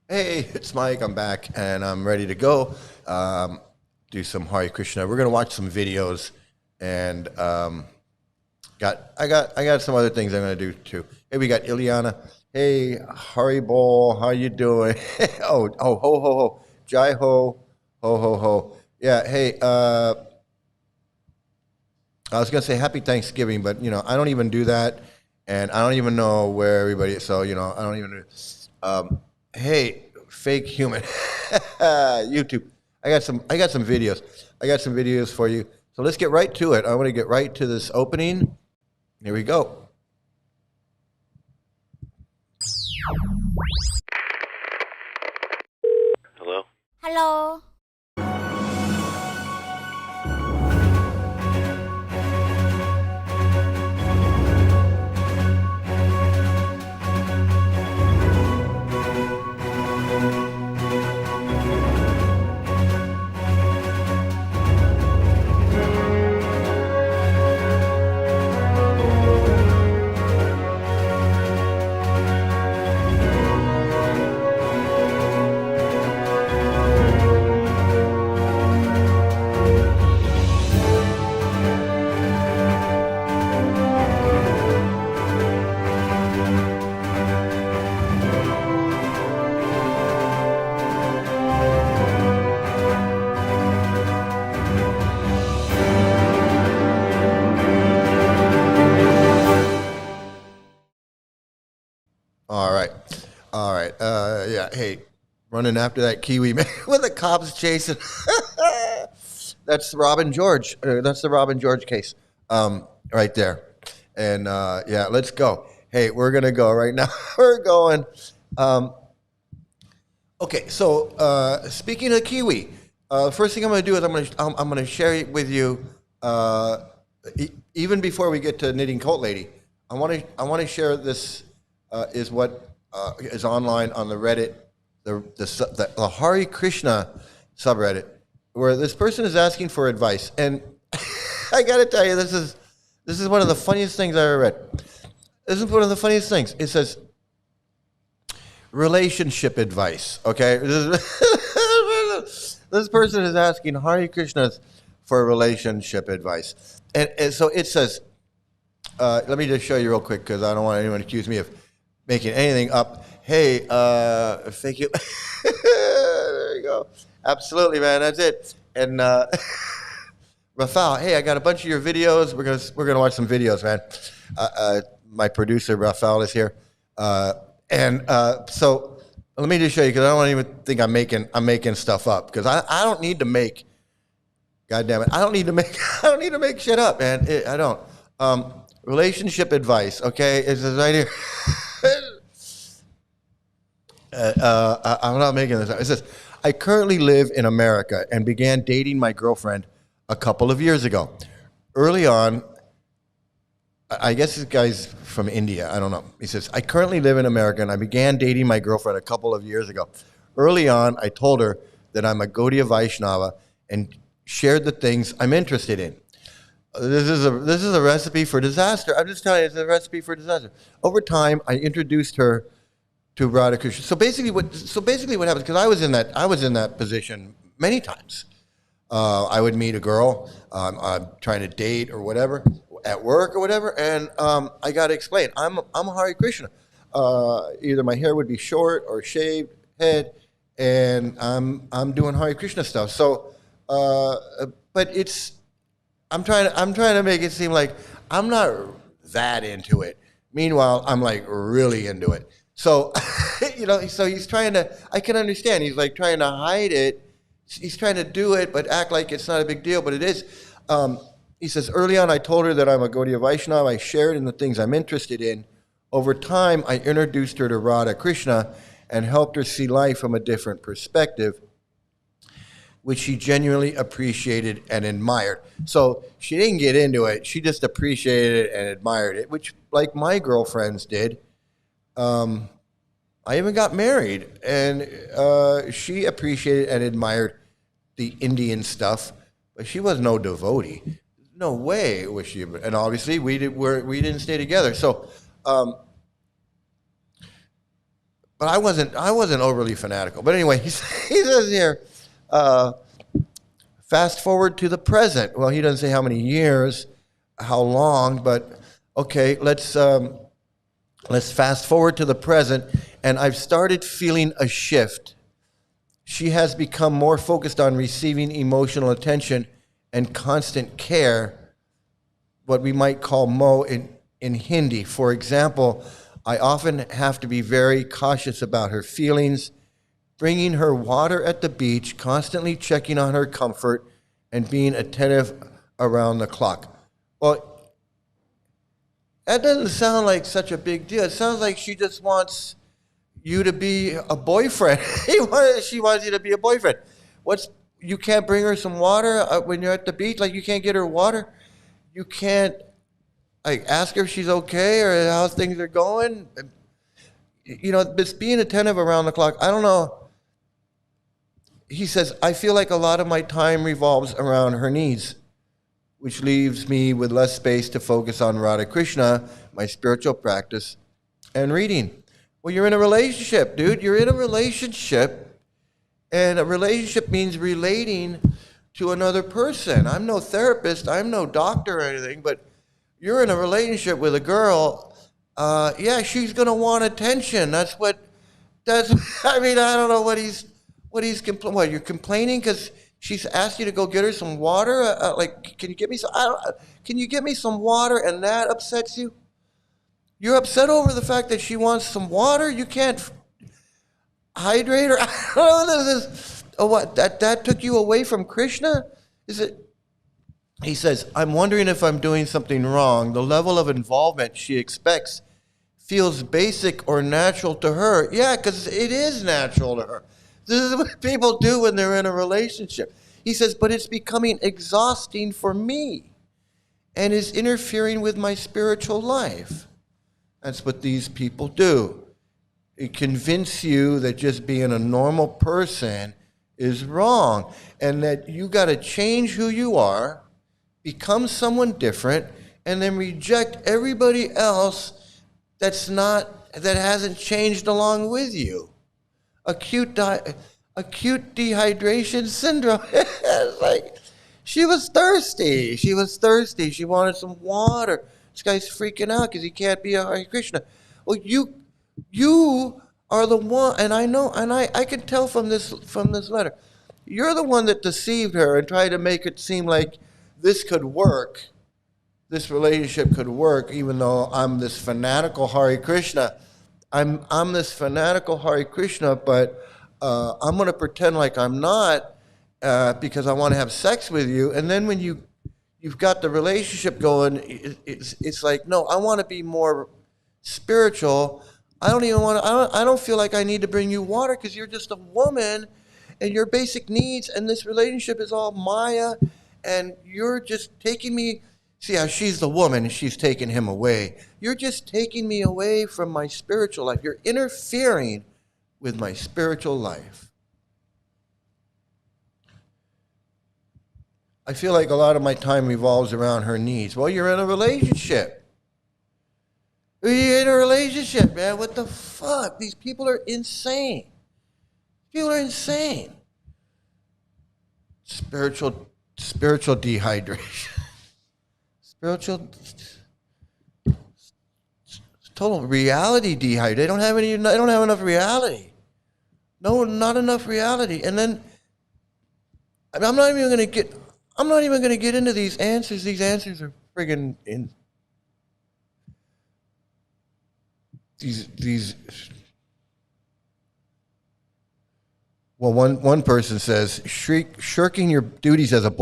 Hey, it's Mike. I'm back and I'm ready to go. Do some Hare Krishna. We're gonna watch some videos, and I got some other things I'm gonna do too. Hey, we got Ileana. Hey, Hari Bol, how you doing? Ho ho ho, Jai ho ho. Yeah. Hey, I was gonna say Happy Thanksgiving, but I don't even do that, and I don't even know where everybody is. So I don't even. Hey, fake human, YouTube. I got some videos. I got some videos for you. So let's get right to it. I want to get right to this opening. Here we go. Hello? Hello. All right. All right. Yeah. Hey, running after that Kiwi man with the cops chasing. That's Robin George. That's the Robin George case, right there. And yeah, let's go. Hey, we're gonna go right now. We're going. Um, okay. So speaking of Kiwi, first thing I'm gonna do is I'm gonna share it with you. Even before we get to knitting cult lady, I want to share this. Is what is online on the Reddit, the Hare Krishna subreddit, where this person is asking for advice, and I got to tell you, this is one of the funniest things I ever read. This is one of the funniest things. It says relationship advice. Okay, this person is asking Hare Krishnas for relationship advice, and so it says. Let me just show you real quick because I don't want anyone to accuse me of making anything up. Hey, fake you. There you go. Absolutely, man. That's it. And Rafael, hey, I got a bunch of your videos. We're gonna watch some videos, man. My producer Rafael is here, and so let me just show you because I don't even think I'm making stuff up because I don't need to make. God damn it! I don't need to make shit up, man. I don't. Relationship advice, okay? It's right here. I'm not making this up. It says, I currently live in America and began dating my girlfriend a couple of years ago. Early on, I guess this guy's from India. I don't know. He says, I currently live in America and I began dating my girlfriend a couple of years ago. Early on, I told her that I'm a Gaudiya Vaishnava and shared the things I'm interested in. This is a recipe for disaster. I'm just telling you, it's a recipe for disaster. Over time, I introduced her to Radha Krishna. So basically, what happens? Because I was in that position many times. I would meet a girl, I'm trying to date or whatever, at work or whatever, and I got to explain. I'm a Hare Krishna. Either my hair would be short or shaved head, and I'm doing Hare Krishna stuff. So, but it's. I'm trying to make it seem like I'm not that into it. Meanwhile, I'm like really into it. So, so he's trying to, I can understand. He's like trying to hide it. He's trying to do it, but act like it's not a big deal, but it is. He says, early on, I told her that I'm a Gaudiya Vaishnava. I shared in the things I'm interested in. Over time, I introduced her to Radha Krishna and helped her see life from a different perspective, which she genuinely appreciated and admired. So she didn't get into it. She just appreciated it and admired it, which like my girlfriends did. I even got married, and she appreciated and admired the Indian stuff, but she was no devotee. No way was she. And obviously we didn't stay together. So but I wasn't overly fanatical. But anyway, he says here, fast forward to the present. Well, he doesn't say how many years, how long, but okay, let's fast forward to the present. And I've started feeling a shift. She has become more focused on receiving emotional attention and constant care, what we might call mo in Hindi. For example, I often have to be very cautious about her feelings, bringing her water at the beach, constantly checking on her comfort, and being attentive around the clock. Well, that doesn't sound like such a big deal. It sounds like she just wants you to be a boyfriend. She wants you to be a boyfriend. You can't bring her some water when you're at the beach? Like, you can't get her water? You can't, like, ask her if she's okay or how things are going? You know, just being attentive around the clock. I don't know. He says, I feel like a lot of my time revolves around her needs, which leaves me with less space to focus on Radha Krishna, my spiritual practice, and reading. Well, you're in a relationship, dude. You're in a relationship, and a relationship means relating to another person. I'm no therapist. I'm no doctor or anything, but you're in a relationship with a girl. Yeah, she's going to want attention. I mean, I don't know what you're complaining because she's asked you to go get her some water? Can you get me some water, and that upsets you? You're upset over the fact that she wants some water? You can't hydrate her? I don't know, this is, what, that took you away from Krishna? Is it? He says, I'm wondering if I'm doing something wrong. The level of involvement she expects feels basic or natural to her. Yeah, because it is natural to her. This is what people do when they're in a relationship. He says, but it's becoming exhausting for me and is interfering with my spiritual life. That's what these people do. It convince you that just being a normal person is wrong and that you got to change who you are, become someone different, and then reject everybody else that hasn't changed along with you. Acute dehydration syndrome. It's like, she was thirsty. She wanted some water. This guy's freaking out because he can't be a Hare Krishna. Well, you are the one, and I know, and I can tell from this letter, you're the one that deceived her and tried to make it seem like this could work. This relationship could work, even though I'm this fanatical Hare Krishna. I'm this fanatical Hare Krishna, but I'm going to pretend like I'm not because I want to have sex with you. And then when you've got the relationship going, it's like, no, I want to be more spiritual. I don't feel like I need to bring you water because you're just a woman and your basic needs, and this relationship is all Maya, and you're just taking me. See how she's the woman and she's taking him away. You're just taking me away from my spiritual life. You're interfering with my spiritual life. I feel like a lot of my time revolves around her needs. Well, you're in a relationship. You're in a relationship, man. What the fuck? These people are insane. People are insane. Spiritual dehydration. Spiritual, total reality dehydration. They don't have enough reality. No, not enough reality. And then I'm not even going to get into these answers. These answers are friggin' in these. Well, one person says shirking your duties as a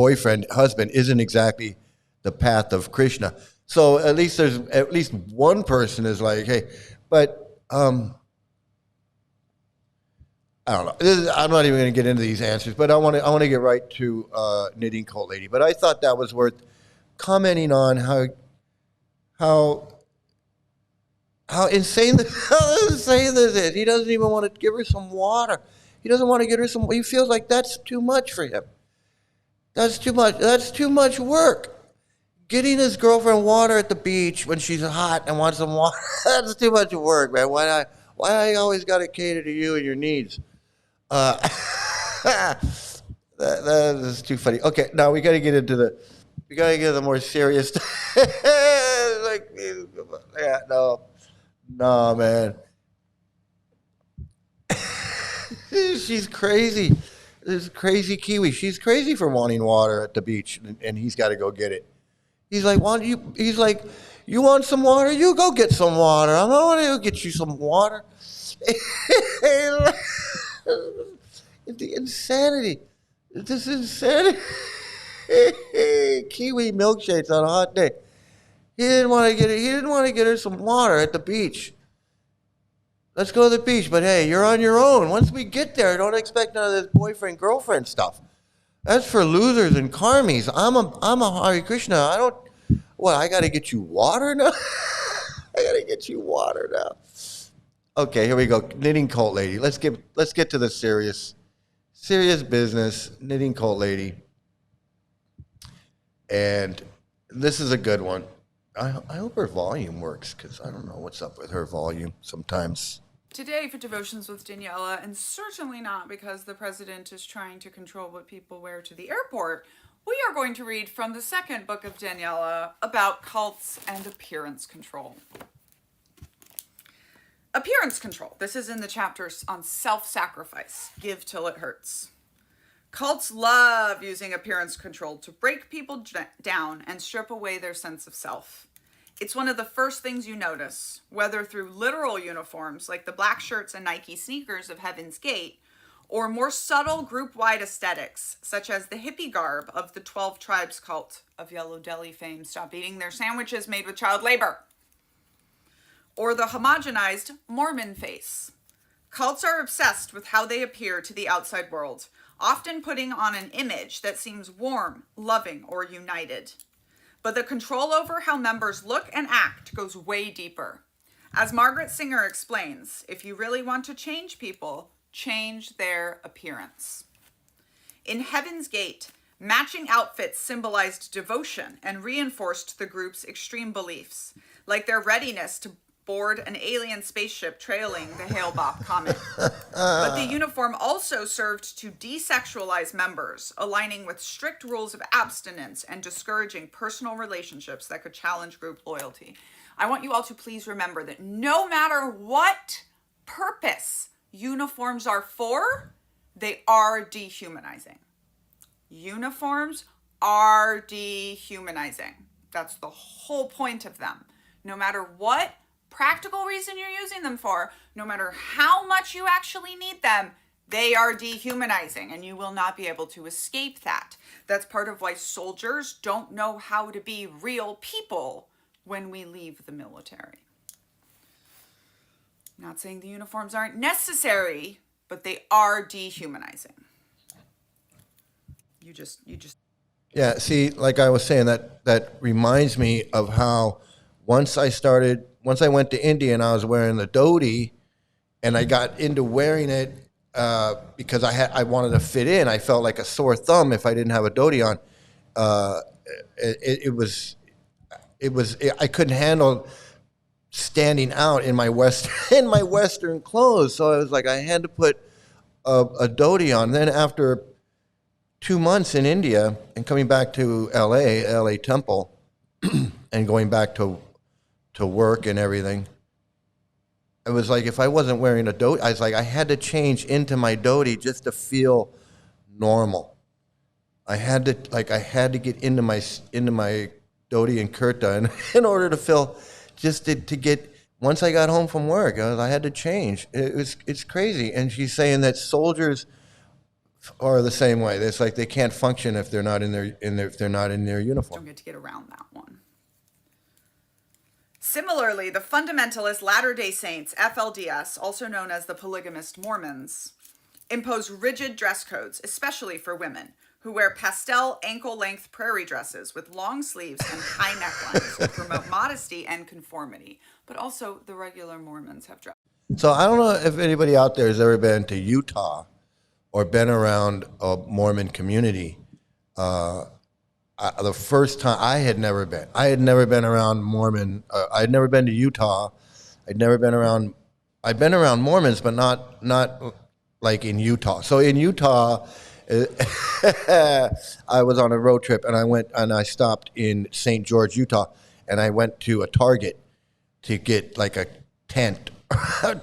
husband isn't exactly the path of Krishna. So at least one person is like, hey, but I don't know. I'm not even going to get into these answers, but I want to get right to Knitting Cult Lady. But I thought that was worth commenting on how insane this is. He doesn't even want to give her some water. He doesn't want to get her some. He feels like that's too much for him. That's too much. That's too much work. Getting his girlfriend water at the beach when she's hot and wants some water, that's too much work, man. Why I always got to cater to you and your needs? That is too funny. Okay, now we got to get into the more serious. Like, yeah, no, man. She's crazy. This crazy Kiwi. She's crazy for wanting water at the beach, and he's got to go get it. He's like, He's like, you want some water? You go get some water. I'm going to go get you some water. The insanity. This is insanity. Kiwi milkshakes on a hot day. He didn't want to get it. He didn't want to get her some water at the beach. Let's go to the beach, but hey, you're on your own. Once we get there, don't expect none of this boyfriend-girlfriend stuff. That's for losers and karmis. I'm a Hare Krishna. I got to get you water now? I got to get you water now. Okay, here we go. Knitting cult lady. Let's get to the serious business. Knitting cult lady. And this is a good one. I hope her volume works, because I don't know what's up with her volume sometimes. Today for Devotions with Daniela, and certainly not because the president is trying to control what people wear to the airport, we are going to read from the second book of Daniela about cults and appearance control. Appearance control. This is in the chapters on self-sacrifice. Give till it hurts. Cults love using appearance control to break people down and strip away their sense of self. It's one of the first things you notice, whether through literal uniforms like the black shirts and Nike sneakers of Heaven's Gate, or more subtle group-wide aesthetics, such as the hippie garb of the 12 Tribes cult of Yellow Deli fame. Stop eating their sandwiches made with child labor. Or the homogenized Mormon face. Cults are obsessed with how they appear to the outside world, often putting on an image that seems warm, loving, or united. But the control over how members look and act goes way deeper. As Margaret Singer explains, if you really want to change people, change their appearance. In Heaven's Gate, matching outfits symbolized devotion and reinforced the group's extreme beliefs, like their readiness to board an alien spaceship trailing the Hale-Bopp comet. But the uniform also served to desexualize members, aligning with strict rules of abstinence and discouraging personal relationships that could challenge group loyalty. I want you all to please remember that no matter what purpose uniforms are for, they are dehumanizing. Uniforms are dehumanizing. That's the whole point of them. No matter what practical reason you're using them for, no matter how much you actually need them, they are dehumanizing, and you will not be able to escape that. That's part of why soldiers don't know how to be real people when we leave the military. Not saying the uniforms aren't necessary, but they are dehumanizing. You just. Yeah, see, like I was saying, that reminds me of how once I went to India and I was wearing the dhoti, and I got into wearing it because I wanted to fit in. I felt like a sore thumb if I didn't have a dhoti on. I couldn't handle standing out in my Western clothes, so I was like, I had to put a dhoti on. Then after 2 months in India and coming back to LA Temple, and going back to work and everything, it was like if I wasn't wearing a dhoti, I was like, I had to change into my dhoti just to feel normal. I had to get into my dhoti and kurta in order to feel, just to get. Once I got home from work, I had to change. It's crazy. And she's saying that soldiers are the same way. It's like they can't function if they're not in their uniform. Don't get to get around that one. Similarly, the fundamentalist Latter-day Saints, FLDS, also known as the polygamist Mormons, impose rigid dress codes, especially for women, who wear pastel ankle-length prairie dresses with long sleeves and high necklines to promote modesty and conformity. But also, the regular Mormons have dress. So I don't know if anybody out there has ever been to Utah or been around a Mormon community. The first time, I had never been around Mormon. I had never been to Utah. I'd never been around I've been around Mormons, but not like in Utah. So in Utah, I was on a road trip and I stopped in St. George, Utah, and I went to a Target to get like a tent,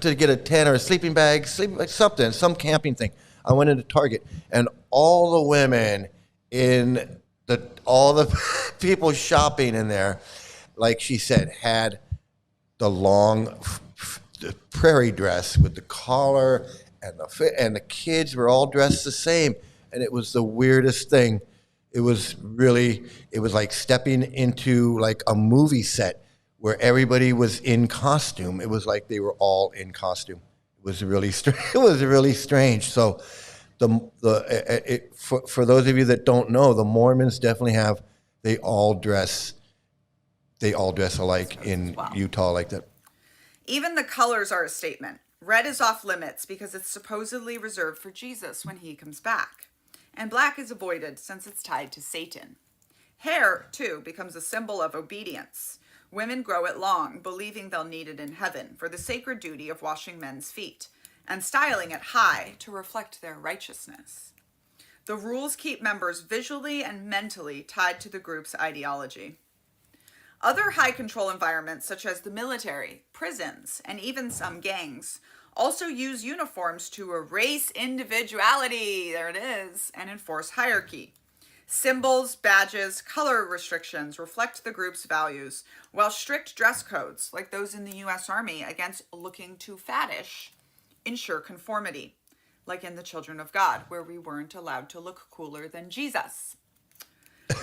to get a tent or a sleeping bag, some camping thing. I went into Target, and all the women all the people shopping in there, like she said, had the long the prairie dress with the collar, and the kids were all dressed the same, and it was the weirdest thing. It was like stepping into like a movie set where everybody was in costume. It was like they were all in costume. It was really it was really strange. So for those of you that don't know, the Mormons definitely they all dress alike in Utah like that. Even the colors are a statement. Red is off limits because it's supposedly reserved for Jesus when he comes back. And black is avoided since it's tied to Satan. Hair, too, becomes a symbol of obedience. Women grow it long, believing they'll need it in heaven for the sacred duty of washing men's feet, and styling it high to reflect their righteousness. The rules keep members visually and mentally tied to the group's ideology. Other high-control environments, such as the military, prisons, and even some gangs, also use uniforms to erase individuality, there it is, and enforce hierarchy. Symbols, badges, color restrictions reflect the group's values, while strict dress codes, like those in the U.S. Army against looking too faddish, ensure conformity, like in the Children of God, where we weren't allowed to look cooler than Jesus.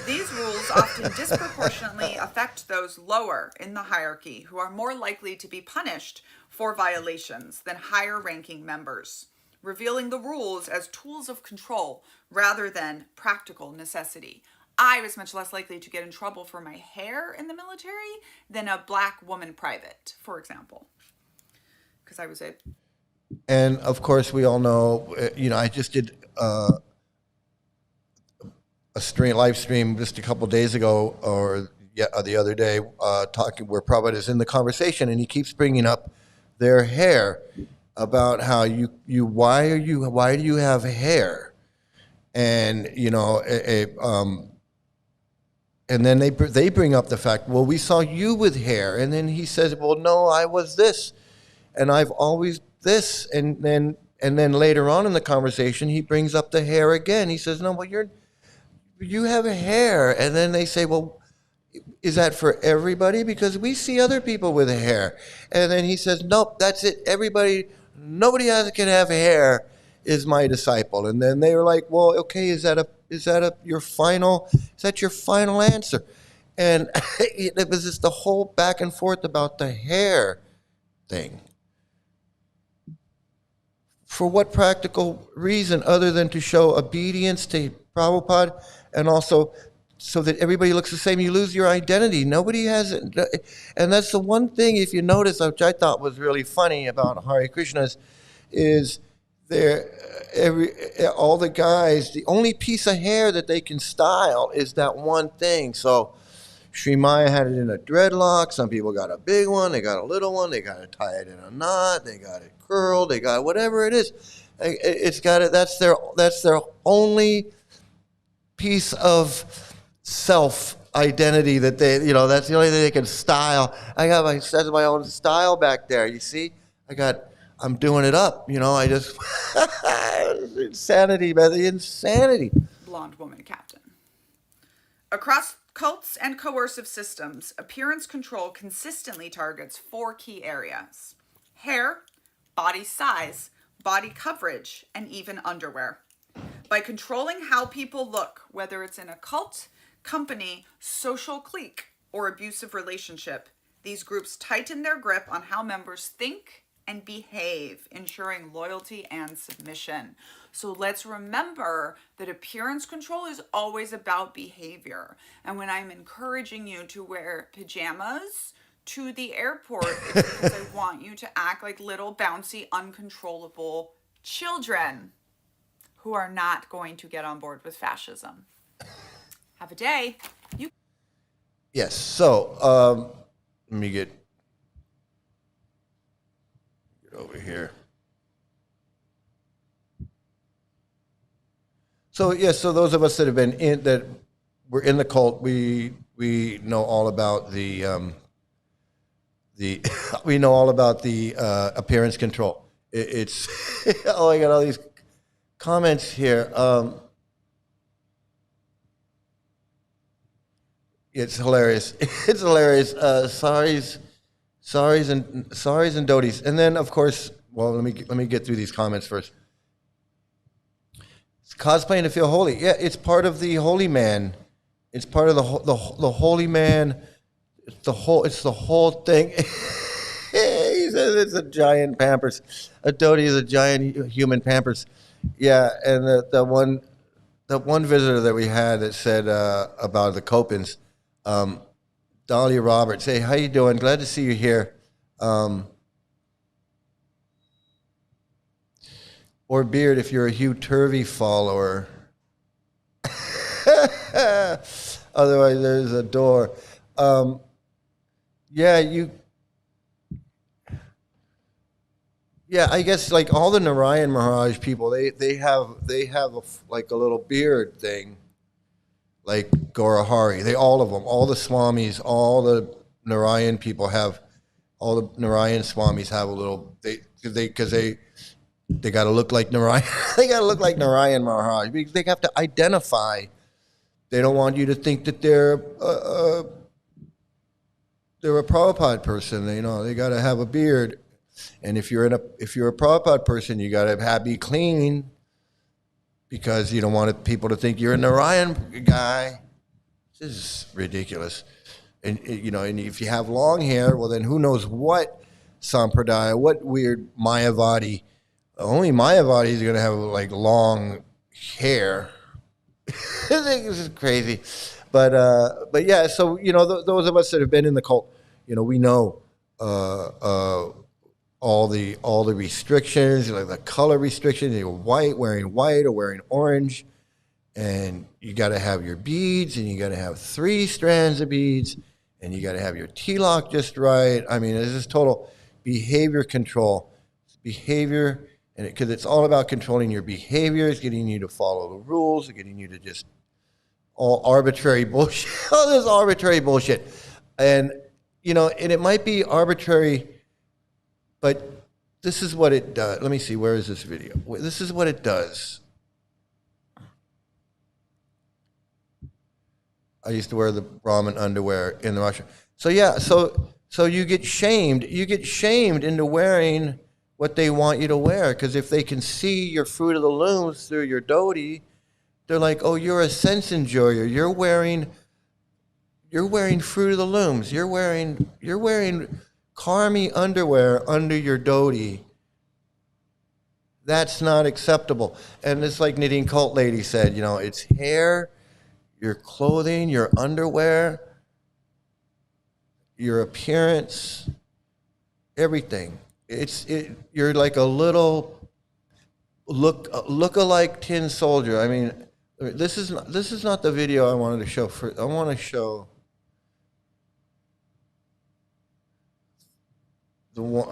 These rules often disproportionately affect those lower in the hierarchy who are more likely to be punished for violations than higher-ranking members, revealing the rules as tools of control rather than practical necessity. I was much less likely to get in trouble for my hair in the military than a black woman private, for example, because I was a... And of course, we all know, I just did live stream just a couple of days ago, or the other day, talking where Prabhupada is in the conversation, and he keeps bringing up their hair, about how why do you have hair, and and then they bring up the fact, well, we saw you with hair, and then he says, well, no, I was this, and I've always this, and then later on in the conversation, he brings up the hair again. He says, no, well, you have hair. And then they say, well, is that for everybody? Because we see other people with hair. And then he says, nope, that's it. Nobody can have hair is my disciple. And then they were like, well, okay, is that your final answer? And it was just the whole back and forth about the hair thing. For what practical reason other than to show obedience to Prabhupada, and also so that everybody looks the same? You lose your identity. Nobody has it. And that's the one thing, if you notice, which I thought was really funny about Hare Krishnas, is all the guys, the only piece of hair that they can style is that one thing. So Sri Maya had it in a dreadlock. Some people got a big one. They got a little one. They got to tie it in a knot. They got it curled. They got whatever it is. It's got it. That's their only piece of self identity that they, that's the only thing they can style. I got my own style back there. You see, I'm doing it up. I just insanity, man. The insanity. Blonde woman captain. Across cults and coercive systems, appearance control consistently targets 4 key areas: hair, body size, body coverage, and even underwear. By controlling how people look, whether it's in a cult, company, social clique, or abusive relationship, these groups tighten their grip on how members think and behave, ensuring loyalty and submission. So let's remember that appearance control is always about behavior. And when I'm encouraging you to wear pajamas to the airport, it's because I want you to act like little bouncy, uncontrollable children who are not going to get on board with fascism. Have a day. Yes. So let me get over here. So yeah, so those of us that have been in that we're in the cult, we know all about the we know all about the appearance control. It's oh, I got all these comments here. It's hilarious. It's hilarious. Sorries and doties, and then of course, well, let me get through these comments first. It's cosplaying to feel holy. Yeah, it's part of the holy man. It's part of the holy man. It's the whole thing. He says it's a giant Pampers. A doty is a giant human Pampers. Yeah, and the one visitor that we had that said about the Copins, Dahlia Roberts. Hey, how you doing? Glad to see you here. Or Beard if you're a Hugh Turvey follower. Otherwise, there's a door. Yeah, I guess like all the Narayan Maharaj people, they have like a little beard thing, like Gaurahari. All of them, all the Swamis, all the Narayan people have, all the Narayan Swamis have a little. Because they got to look like Narayan. They got to look like Narayan Maharaj. They have to identify. They don't want you to think that they're a Prabhupada person. They got to have a beard. And if you're a Prabhupada person, you got to be clean, because you don't want people to think you're a Narayan guy. This is ridiculous. And and if you have long hair, well then who knows what sampradaya, what weird Mayavadi. Only Mayavadi is going to have like long hair. This is crazy, but yeah. So those of us that have been in the cult, we know all the restrictions, like the color restrictions. You're wearing white or wearing orange, and you got to have your beads, and you got to have 3 strands of beads, and you got to have your tilak just right. I mean, this is total behavior control, behavior. And because it's all about controlling your behaviors, getting you to follow the rules, getting you to just all arbitrary bullshit, all this arbitrary bullshit. And, and it might be arbitrary, but this is what it does. Let me see, where is this video? This is what it does. I used to wear the Brahmin underwear in the Russia. So yeah, so you get shamed. You get shamed into wearing what they want you to wear, because if they can see your fruit of the looms through your dhoti, they're like, oh, you're a sense enjoyer. You're wearing fruit of the looms. You're wearing karmi underwear under your dhoti. That's not acceptable. And it's like Nadine Cult Lady said, it's hair, your clothing, your underwear, your appearance, everything. You're like a little look-alike tin soldier. I mean, this is not the video I wanted to show. I want to show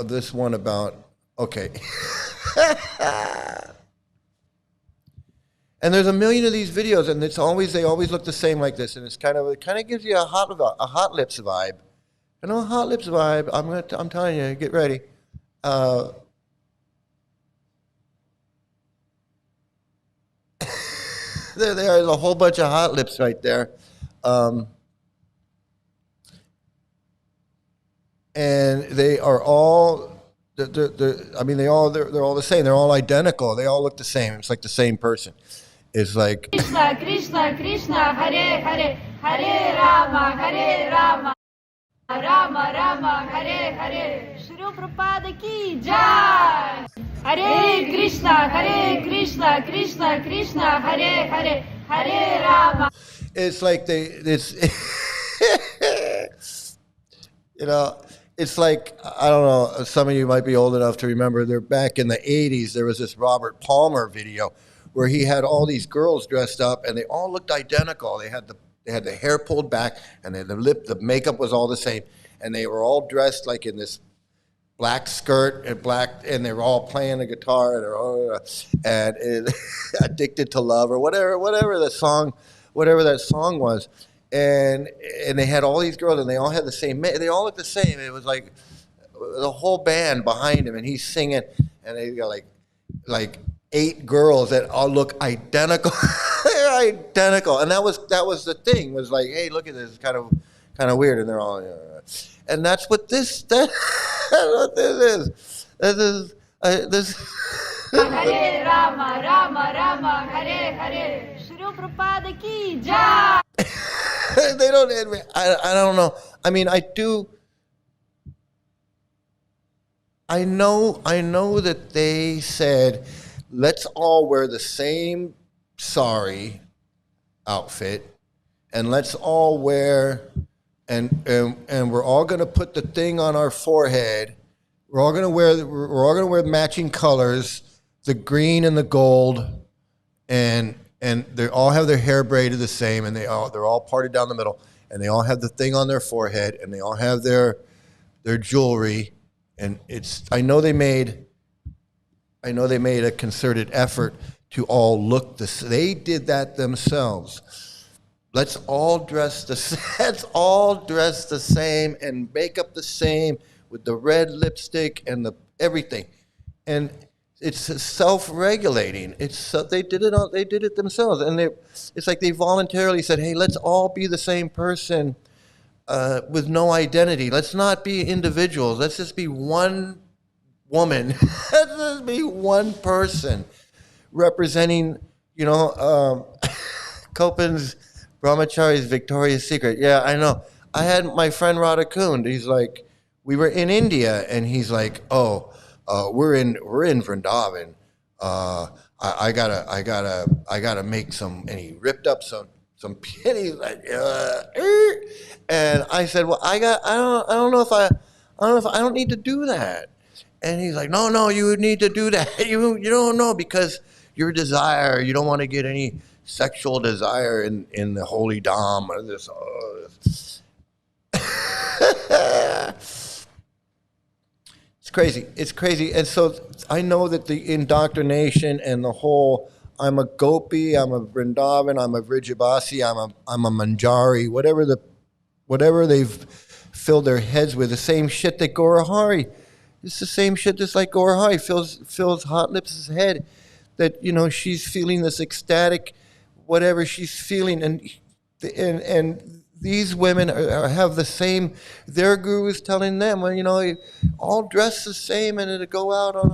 this one about, okay. And there's a million of these videos, and they always look the same like this, and it kind of gives you a hot lips vibe. A hot lips vibe. I'm telling you, get ready. There's a whole bunch of hot lips right there, and they are all. They're all the same. They're all identical. They all look the same. It's like the same person. It's like Krishna, Krishna, Krishna, Hare Hare, Hare Rama, Rama Rama, Hare Hare. Shri Prabhupada ki jai. Hare Krishna, Krishna Krishna, Hare Hare, Hare Rama. It's like it's like, I don't know, some of you might be old enough to remember, they're back in the 80s, there was this Robert Palmer video where he had all these girls dressed up, and they all looked identical. They had the hair pulled back, and the makeup was all the same, and they were all dressed like in this black skirt and black, and they're all playing the guitar, and they're all, addicted to love or whatever that song was, and they had all these girls, and they all had the same. They all looked the same. It was like the whole band behind him, and he's singing, and they got like 8 girls that all look identical. They're identical, and that was the thing. Was like, hey, look at this, it's kind of weird, and they're all. And that's what this is. This. Hare Rama, Rama Rama, Hare Hare. Shri Prabhupada ki jai. They don't admit. I don't know. I mean, I do. I know that they said, let's all wear the same sari outfit, and let's all wear, and we're all going to put the thing on our forehead. We're all going to wear matching colors, the green and the gold, and they all have their hair braided the same, and they're all parted down the middle, and they all have the thing on their forehead, and they all have their jewelry, and I know they made a concerted effort to all look they did that themselves. Let's all dress the same and make up the same with the red lipstick and the everything, and it's self-regulating. They did it themselves, and it's like they voluntarily said, "Hey, let's all be the same person with no identity. Let's not be individuals. Let's just be one woman. Let's just be one person representing, Copen's Brahmachari's Victoria's Secret." Yeah, I know. I had my friend Radha Kunda. He's like, we were in India, and he's like, "Oh, we're in Vrindavan. I gotta make some." And he ripped up some pennies, like, and I said, "Well, I don't know if I don't need to do that." And he's like, "No, you need to do that. You don't know, because your desire, you don't want to get any sexual desire in the holy dham or this." It's crazy. And so I know that the indoctrination and the whole, I'm a gopi, I'm a Vrindavan, I'm a Vrijabasi, I'm a Manjari, whatever they've filled their heads with, the same shit that Gaurahari. It's the same shit just like Gaurahari fills Hot Lips' head, that, she's feeling this ecstatic, whatever she's feeling, and these women have the same. Their guru is telling them, well, all dress the same, and it'll go out on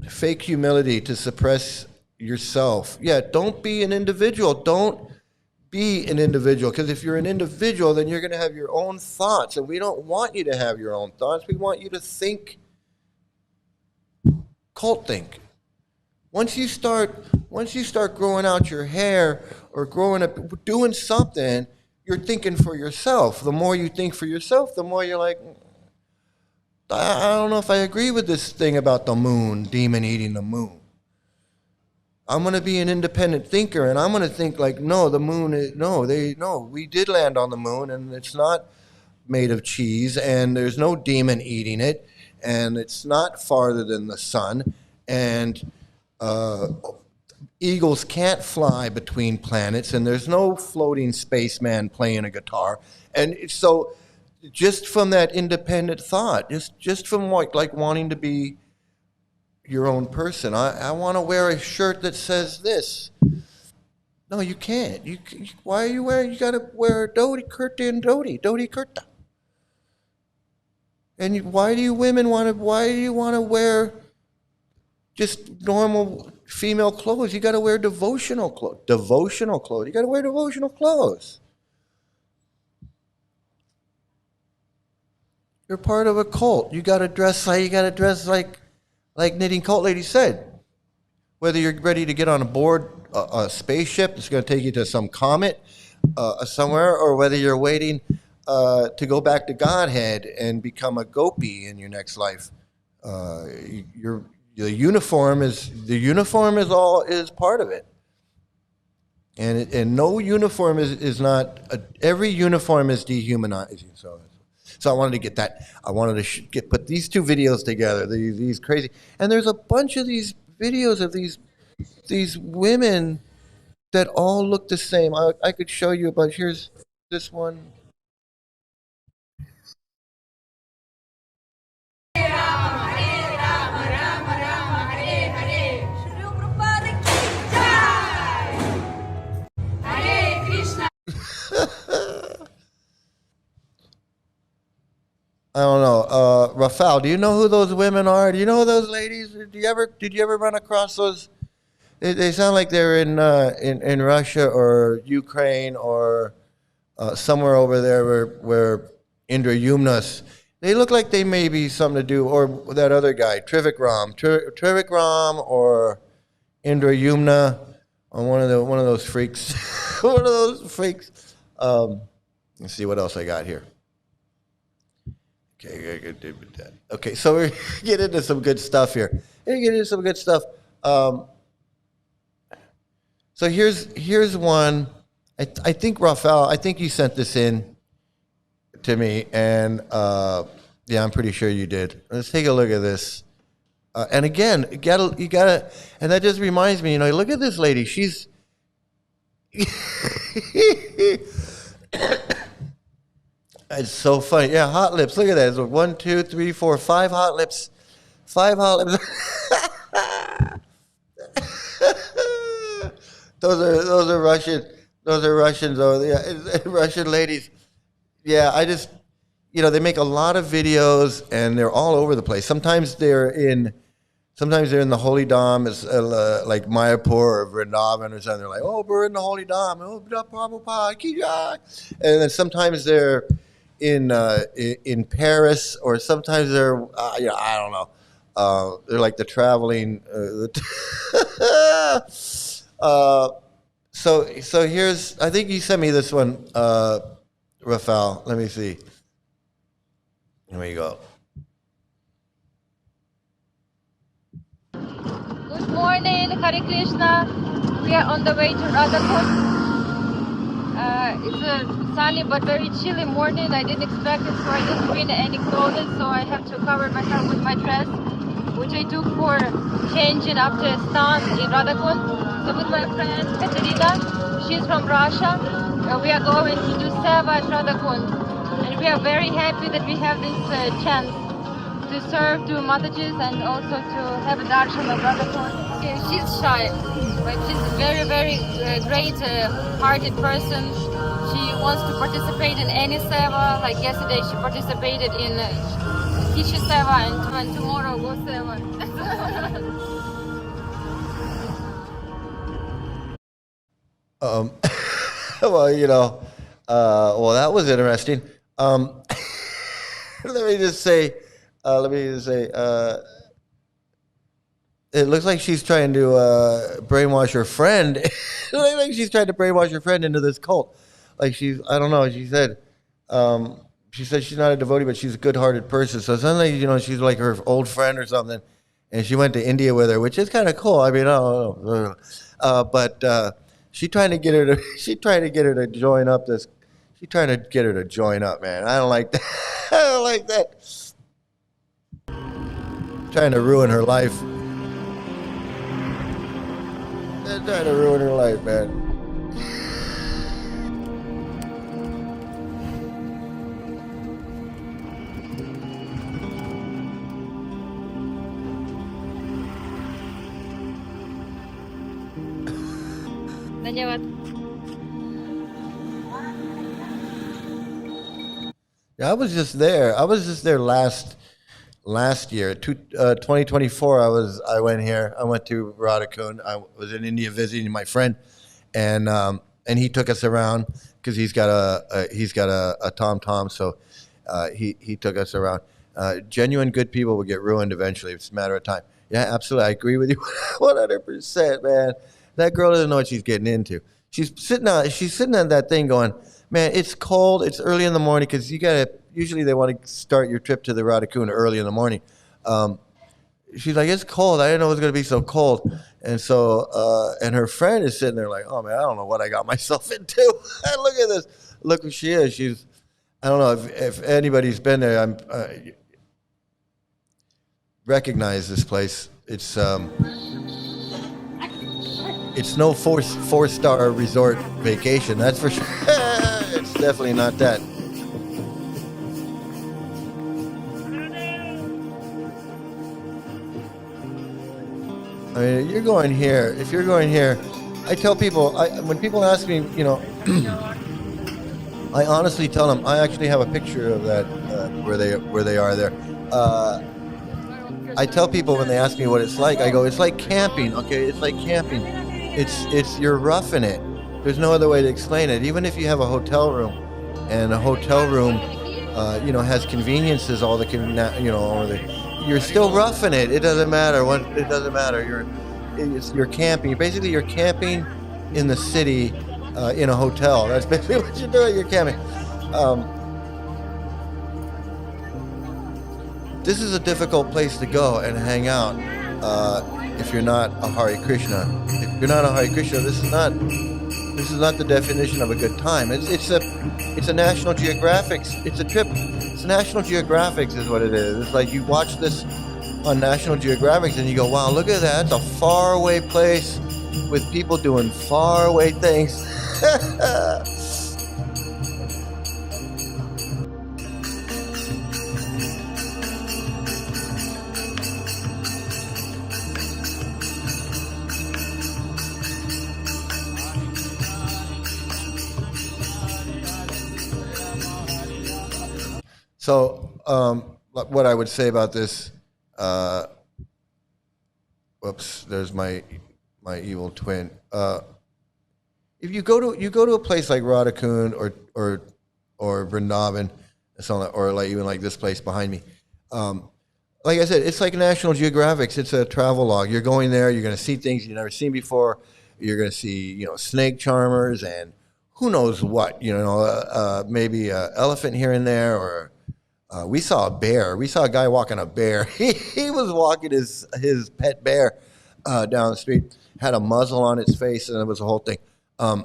fake humility to suppress yourself. Yeah, don't be an individual. Don't be an individual, because if you're an individual, then you're going to have your own thoughts, and we don't want you to have your own thoughts. We want you to think, cult think. Once you start growing out your hair or growing up, doing something, you're thinking for yourself. The more you think for yourself, the more you're like, I don't know if I agree with this thing about the moon, demon eating the moon. I'm going to be an independent thinker, and I'm going to think like, no, the moon is, we did land on the moon, and it's not made of cheese, and there's no demon eating it, and it's not farther than the sun, and eagles can't fly between planets, and there's no floating spaceman playing a guitar. And so just from that independent thought, just from like wanting to be your own person, I want to wear a shirt that says this. No, you can't. Why are you wearing? You got to wear dhoti kurta and dhoti kurta. And why do you want to wear just normal female clothes? You got to wear devotional clothes. You got to wear devotional clothes. You're part of a cult. You got to dress like Knitting Cult Lady said. Whether you're ready to get on board a spaceship that's going to take you to some comet somewhere, or whether you're waiting to go back to Godhead and become a gopi in your next life, the uniform is part of it, and no uniform is not. Every uniform is dehumanizing. So I wanted to get that. I wanted to put these two videos together. These crazy, and there's a bunch of these videos of these women that all look the same. I could show you a bunch. Here's this one. Hare Krishna. I don't know. Rafael, do you know who those women are? Do you know who those ladies? Did you ever run across those? They sound like they're in Russia or Ukraine or somewhere over there where Indra Yumnas. They look like they may be something to do, or that other guy, Trivikram or Indra Yumna, on one of those freaks, one of those freaks. Let's see what else I got here. Okay, so we're get into some good stuff here. So here's one. I think Rafael. I think you sent this in to me, and yeah, I'm pretty sure you did. Let's take a look at this. And again, you gotta, and that just reminds me. Look at this lady. She's. It's so funny. Yeah, hot lips. Look at that. It's 1, 2, 3, 4, 5 hot lips. 5 hot lips. Those are Russian. Those are Russians. Oh, yeah, Russian ladies. Yeah, they make a lot of videos, and they're all over the place. Sometimes they're in the Holy Dham, it's like Mayapur or Vrindavan or something. They're like, oh, we're in the Holy Dham. Oh, Prabhupada, ki jai. And then sometimes they're in Paris, or sometimes they're I don't know. They're like the traveling. So here's, I think you sent me this one, Rafael. Let me see. Here we go. Good morning, Hare Krishna. We are on the way to Radha. It's a sunny but very chilly morning. I didn't expect it, so I didn't bring any clothes, so I have to cover myself with my dress, which I took for changing after a stand in Radha. So with my friend Katerina, she's from Russia. We are going to do Seva at Radha, and we are very happy that we have this chance to serve to Matajis and also to have a darshan of Radha. She's shy, but she's a very, very great-hearted person. She wants to participate in any seva. Like yesterday, she participated in Tishi Seva, and tomorrow go Seva. Well, that was interesting. Let me just say, it looks like she's trying to brainwash her friend. It looks like she's trying to brainwash her friend into this cult. Like I don't know. She said she's not a devotee, but she's a good-hearted person. So it sounds like she's like her old friend or something, and she went to India with her, which is kind of cool. I mean, I don't know, but she's trying to get her to join up this. She's trying to get her to join up, man. I don't like that. I don't like that. Trying to ruin her life. They're trying to ruin her life, man. Yeah, I was just there last year, 2024. I went here. I went to Radhakund. I was in India visiting my friend, and he took us around because he's got a tom. So he took us around. Genuine good people will get ruined eventually. It's a matter of time. Yeah, absolutely. I agree with you 100%, man. That girl doesn't know what she's getting into. She's sitting on that thing going, man, it's cold. It's early in the morning because usually they want to start your trip to the Radhakund early in the morning. She's like, it's cold. I didn't know it was going to be so cold. And so, and her friend is sitting there like, oh man, I don't know what I got myself into. Look at this. Look who she is. I don't know if anybody's been there. Recognize this place. It's no four-star resort vacation. That's for sure. It's definitely not that. I mean, you're going here. If you're going here, I tell people. When people ask me, I honestly tell them. I actually have a picture of that where they are there. I tell people when they ask me what it's like, I go, it's like camping. Okay, it's like camping. It's you're roughing it. There's no other way to explain it. Even if you have a hotel room, and a hotel room, has conveniences, you're still roughing it. It doesn't matter what. It doesn't matter. You're camping. Basically, you're camping in the city, in a hotel. That's basically what you're doing. You're camping. This is a difficult place to go and hang out if you're not a Hare Krishna. If you're not a Hare Krishna, this is not the definition of a good time. It's a National Geographic. It's a trip. It's National Geographic is what it is. It's like you watch this on National Geographic and you go, wow, look at that. It's a faraway place with people doing faraway things. So, what I would say about this, whoops, there's my evil twin. If you go to a place like Radha Kund or Vrindavan, or like even like this place behind me, like I said, it's like National Geographic. It's a travel log. You're going there. You're going to see things you've never seen before. You're going to see snake charmers and who knows what. Maybe an elephant here and there, or we saw a bear. We saw a guy walking a bear. He was walking his pet bear down the street. Had a muzzle on its face, and it was a whole thing. So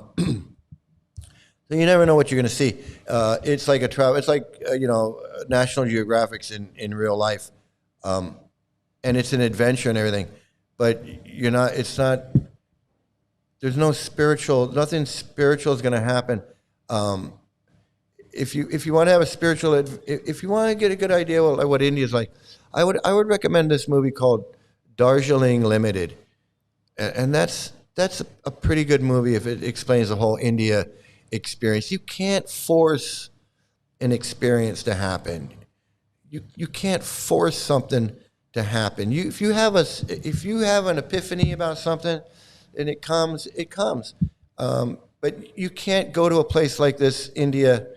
you never know what you're going to see. It's like a travel. It's like National Geographic's in real life, and it's an adventure and everything. But you're not. It's not. There's no spiritual. Nothing spiritual is going to happen. If you want to have a spiritual, if you want to get a good idea what India's like, I would recommend this movie called Darjeeling Limited, and that's a pretty good movie if it explains the whole India experience. You can't force an experience to happen. You can't force something to happen. If you have an epiphany about something, and it comes. But you can't go to a place like this, India,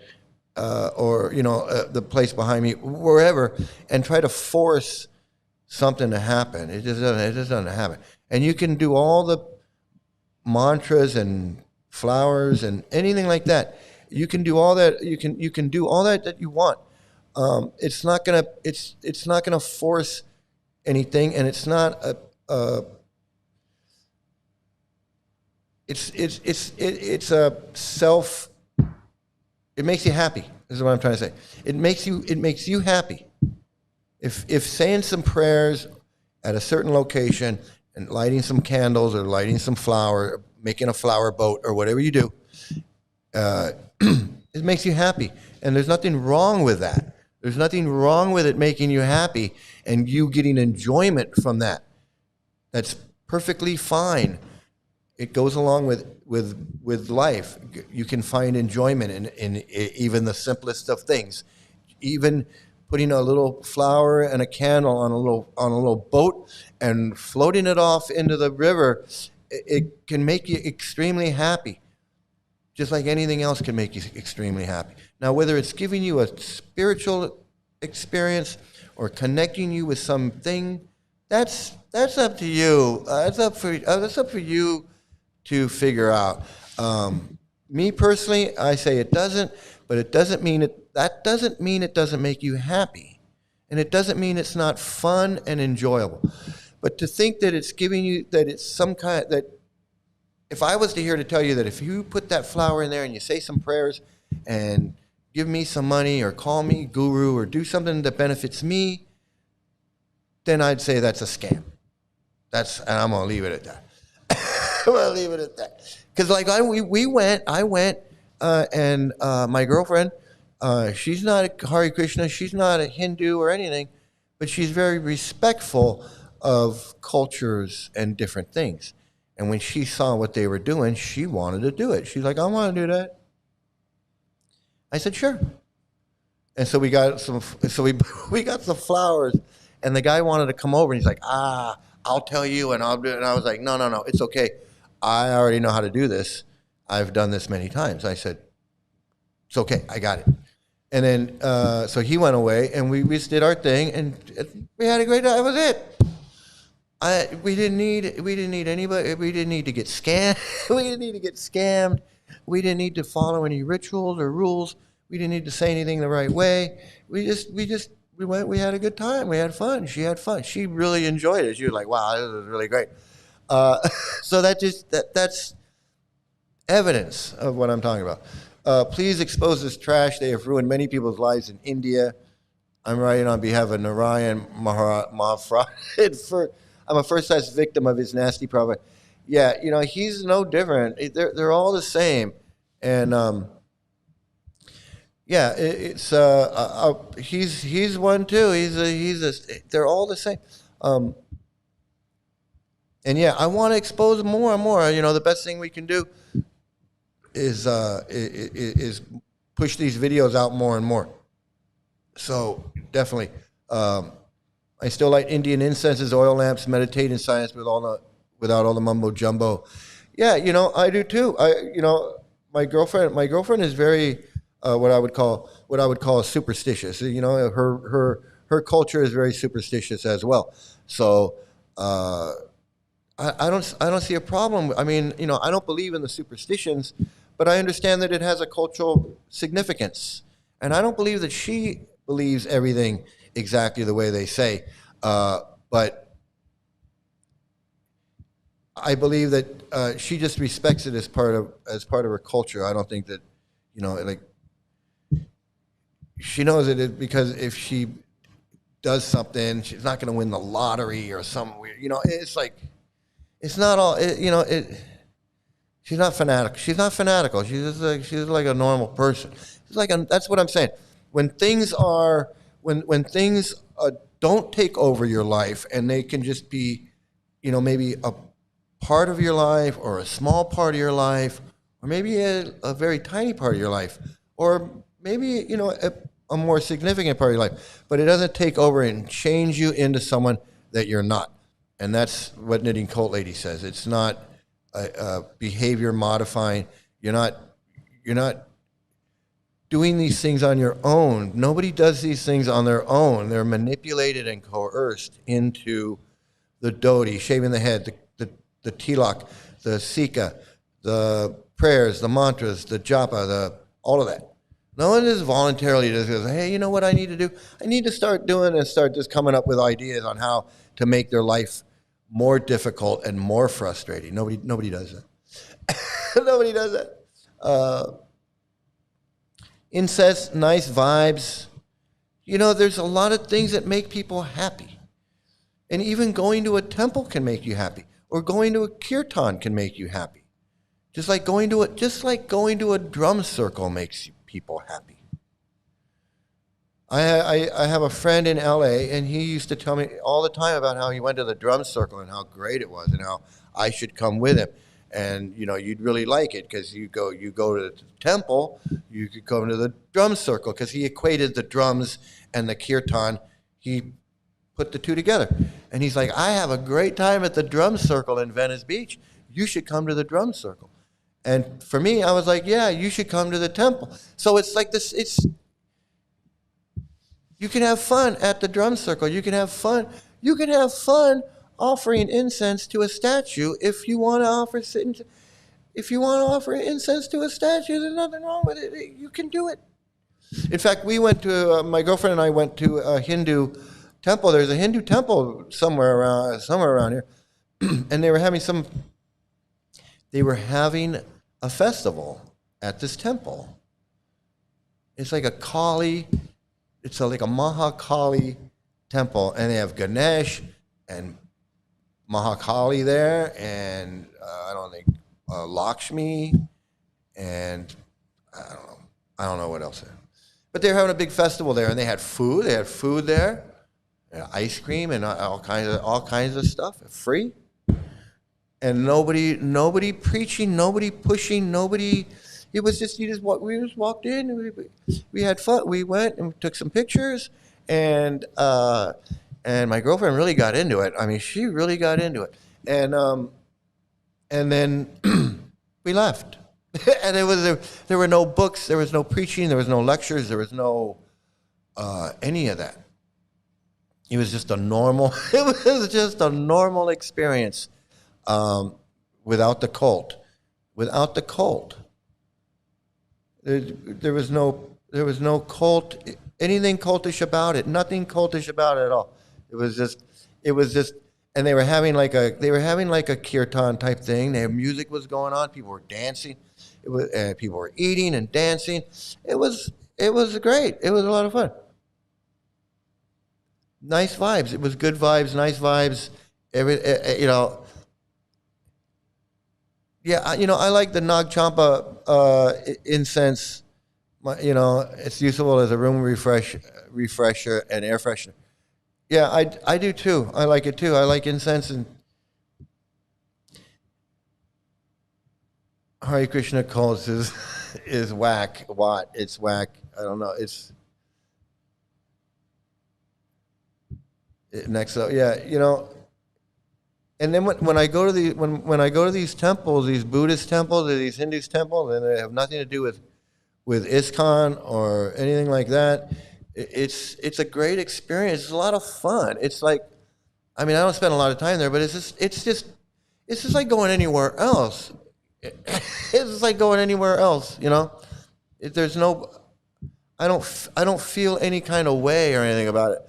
or the place behind me, wherever, and try to force something to happen. It just doesn't happen. And you can do all the mantras and flowers and anything like that. You can do all that. You can do all that you want. It's not gonna force anything, and it's not it's a self. It makes you happy. This is what I'm trying to say. It makes you happy. If saying some prayers at a certain location and lighting some candles or lighting some flower, making a flower boat or whatever you do, it makes you happy. And there's nothing wrong with that. There's nothing wrong with it making you happy and you getting enjoyment from that. That's perfectly fine. It goes along with life. You can find enjoyment in even the simplest of things. Even putting a little flower and a candle on a little boat and floating it off into the river, it can make you extremely happy. Just like anything else can make you extremely happy. Now, whether it's giving you a spiritual experience or connecting you with something, that's up to you. That's up for you to figure out. Me personally, I say it doesn't, but it doesn't mean it. That doesn't mean it doesn't make you happy, and it doesn't mean it's not fun and enjoyable. But to think that it's giving you that it's some kind that. If I was to here to tell you that if you put that flower in there and you say some prayers and give me some money or call me guru or do something that benefits me, then I'd say that's a scam. And I'm gonna leave it at that. I'm gonna leave it at that. Because like I went, and my girlfriend, she's not a Hare Krishna, she's not a Hindu or anything, but she's very respectful of cultures and different things. And when she saw what they were doing, she wanted to do it. She's like, I want to do that. I said, sure. And so we got some flowers, and the guy wanted to come over, and he's like, I'll tell you, and I'll do it. And I was like, no, it's okay. I already know how to do this. I've done this many times. I said, it's okay, I got it. And then, so he went away, and we just did our thing, and we had a great time. That was it. We didn't need anybody. We didn't need to get scammed. We didn't need to get scammed. We didn't need to follow any rituals or rules. We didn't need to say anything the right way. We went. We had a good time. We had fun. She had fun. She really enjoyed it. She was like, "Wow, this was really great." So that's evidence of what I'm talking about. Please expose this trash. They have ruined many people's lives in India. I'm writing on behalf of Narayan Mahafra. I'm a first-class victim of his nasty prophet. Yeah, he's no different. They're all the same, and yeah, he's one too. They're all the same. And yeah, I want to expose more and more. The best thing we can do is push these videos out more and more. So definitely, I still light Indian incenses, oil lamps, meditate in silence without all the mumbo jumbo. Yeah, I do too. My girlfriend is very what I would call superstitious. Her culture is very superstitious as well. So I don't see a problem. I mean, I don't believe in the superstitions, but I understand that it has a cultural significance, and I don't believe that she believes everything exactly the way they say, but I believe that she just respects it as part of her culture. I don't think that, like, she knows it because if she does something, she's not going to win the lottery or some weird. It's like, it's not all. She's not fanatical. She's not fanatical. She's like a normal person. It's like that's what I'm saying. When things don't take over your life, and they can just be, maybe a part of your life, or a small part of your life, or maybe a very tiny part of your life, or maybe a more significant part of your life, but it doesn't take over and change you into someone that you're not. And that's what Knitting Cult Lady says. It's not a behavior modifying. You're not doing these things on your own. Nobody does these things on their own. They're manipulated and coerced into the dhoti, shaving the head, the tilak, the sika, the prayers, the mantras, the japa, all of that. No one just voluntarily just goes, hey, you know what I need to do? I need to start doing and start just coming up with ideas on how to make their life more difficult and more frustrating. Nobody does that. Nobody does that. Incest, nice vibes. There's a lot of things that make people happy. And even going to a temple can make you happy. Or going to a kirtan can make you happy. Just like going to a drum circle makes people happy. I have a friend in LA, and he used to tell me all the time about how he went to the drum circle and how great it was, and how I should come with him. And you'd really like it because you go to the temple, you could come to the drum circle, because he equated the drums and the kirtan. He put the two together, and he's like, I have a great time at the drum circle in Venice Beach. You should come to the drum circle. And for me, I was like, yeah, you should come to the temple. So it's like this. You can have fun at the drum circle. You can have fun. You can have fun offering incense to a statue if you want to offer. If you want to offer incense to a statue, there's nothing wrong with it. You can do it. In fact, we went to my girlfriend and I went to a Hindu temple. There's a Hindu temple somewhere around here, and they were having a festival at this temple. it's like a Kali, it's like a Mahakali temple, and they have Ganesh and Mahakali there, and I don't think Lakshmi, and I don't know what else. But they're having a big festival there, and they had food. They had food there, ice cream, and all kinds of stuff, free. And nobody preaching, nobody pushing, nobody. It was just we just walked in, and we had fun. We went and took some pictures, and my girlfriend really got into it. I mean, she really got into it, and then we left. And there were no books, there was no preaching, there was no lectures, there was no any of that. It was just a normal experience without the cult. Without the cult, there was no cult, anything cultish about it. Nothing cultish about it at all. It was just, and they were having like a kirtan type thing. Music was going on. People were dancing. People were eating and dancing. It was great. It was a lot of fun. Nice vibes. It was good vibes, nice vibes. Yeah, I like the Nag Champa incense. It's useful as a room refresher and air freshener. Yeah, I do too. I like it too. I like incense, and Hare Krishna Cult is whack. What? It's whack. I don't know. Next up, yeah, And then when I go to when I go to these temples, these Buddhist temples or these Hindu temples, and they have nothing to do with ISKCON or anything like that, it's a great experience. It's a lot of fun. It's like, I mean, I don't spend a lot of time there, but it's just like going anywhere else. It's just like going anywhere else, There's no, I don't feel any kind of way or anything about it.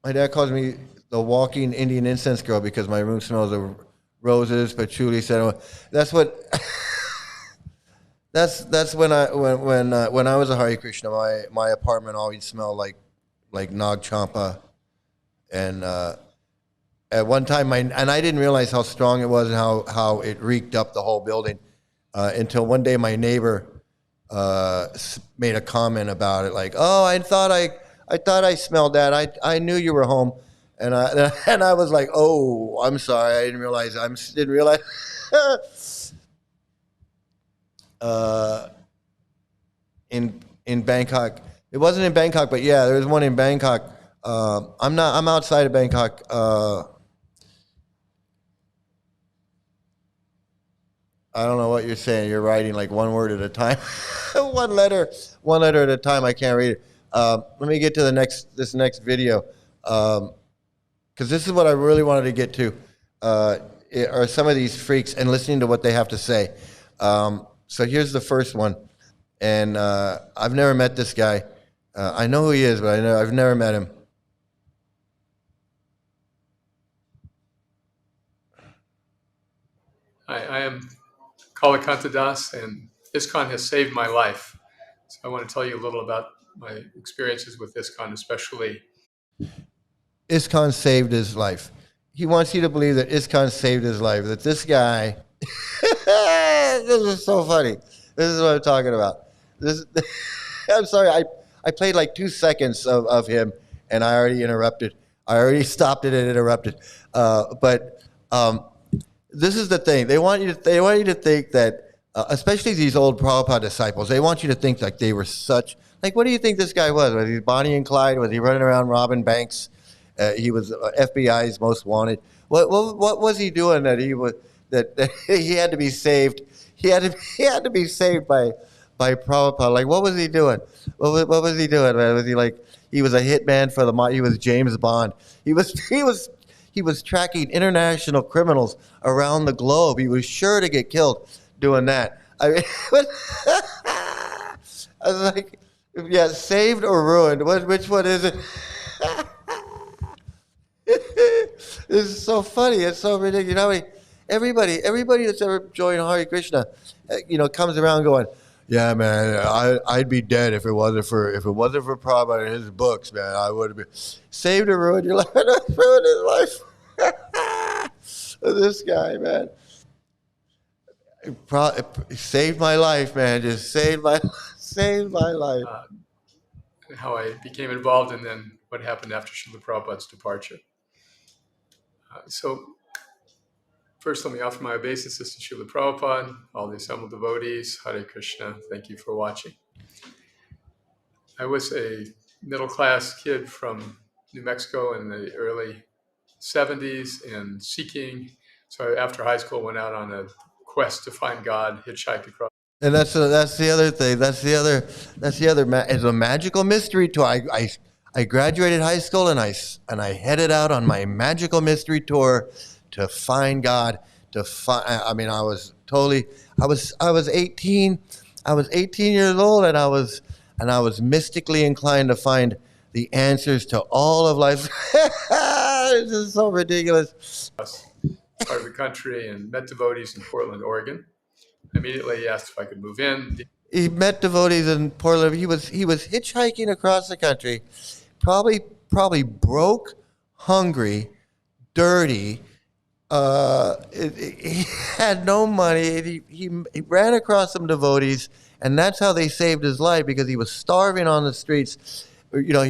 My dad calls me the walking Indian incense girl because my room smells of roses, patchouli, cinnamon. That's what. That's when I was a Hare Krishna, my apartment always smelled like Nag Champa, and at one time and I didn't realize how strong it was and how it reeked up the whole building until one day my neighbor made a comment about it, like, oh, I thought I smelled that. I knew you were home, and I was like, oh, I'm sorry, I didn't realize. In Bangkok, it wasn't in Bangkok, but yeah, there was one in Bangkok. I'm outside of Bangkok. I don't know what you're saying. You're writing like one word at a time, one letter at a time. I can't read it. Let me get to this next video, because this is what I really wanted to get to. Are some of these freaks and listening to what they have to say. So here's the first one, and I've never met this guy. I know who he is, but I've never met him. Hi, I am Kalakanta Das, and ISKCON has saved my life. So I want to tell you a little about my experiences with ISKCON, especially. ISKCON saved his life. He wants you to believe that ISKCON saved his life, that this guy, this is so funny. This is what I'm talking about. I'm sorry, I played like 2 seconds of him, and I already interrupted. I already stopped it and interrupted. But this is the thing. They want you to think that, especially these old Prabhupada disciples, they want you to think like they were such, like, what do you think this guy was? Was he Bonnie and Clyde? Was he running around robbing banks? He was FBI's most wanted. What was he doing that he had to be saved? He had to be saved by Prabhupada. Like, what was he doing? What was he doing, man? Was he like, he was a hitman for he was James Bond. He was tracking international criminals around the globe. He was sure to get killed doing that. I mean, I was like, yeah, saved or ruined? Which one is it? This is so funny. It's so ridiculous. Everybody that's ever joined Hare Krishna, comes around going, Yeah, man, I'd be dead if it wasn't for Prabhupada and his books, man. I would have been saved or ruined your life. Ruined his life. This guy, man, saved my life, man. Just saved my life. How I became involved, and then what happened after Srila Prabhupada's departure. So first, let me offer my obeisances to Srila Prabhupada, all the assembled devotees. Hare Krishna. Thank you for watching. I was a middle-class kid from New Mexico in the early 70s and seeking. So after high school, went out on a quest to find God, hitchhiked across. And that's the other thing. That's the other. It's a magical mystery tour. I graduated high school and I headed out on my magical mystery tour to find God. I mean, I was 18. I was 18 years old, and I was mystically inclined to find the answers to all of life. This is so ridiculous. Part of the country, and met devotees in Portland, Oregon. Immediately asked if I could move in. He met devotees in Portland. He was hitchhiking across the country, probably broke, hungry, dirty. He had no money. He ran across some devotees, and that's how they saved his life, because he was starving on the streets. You know,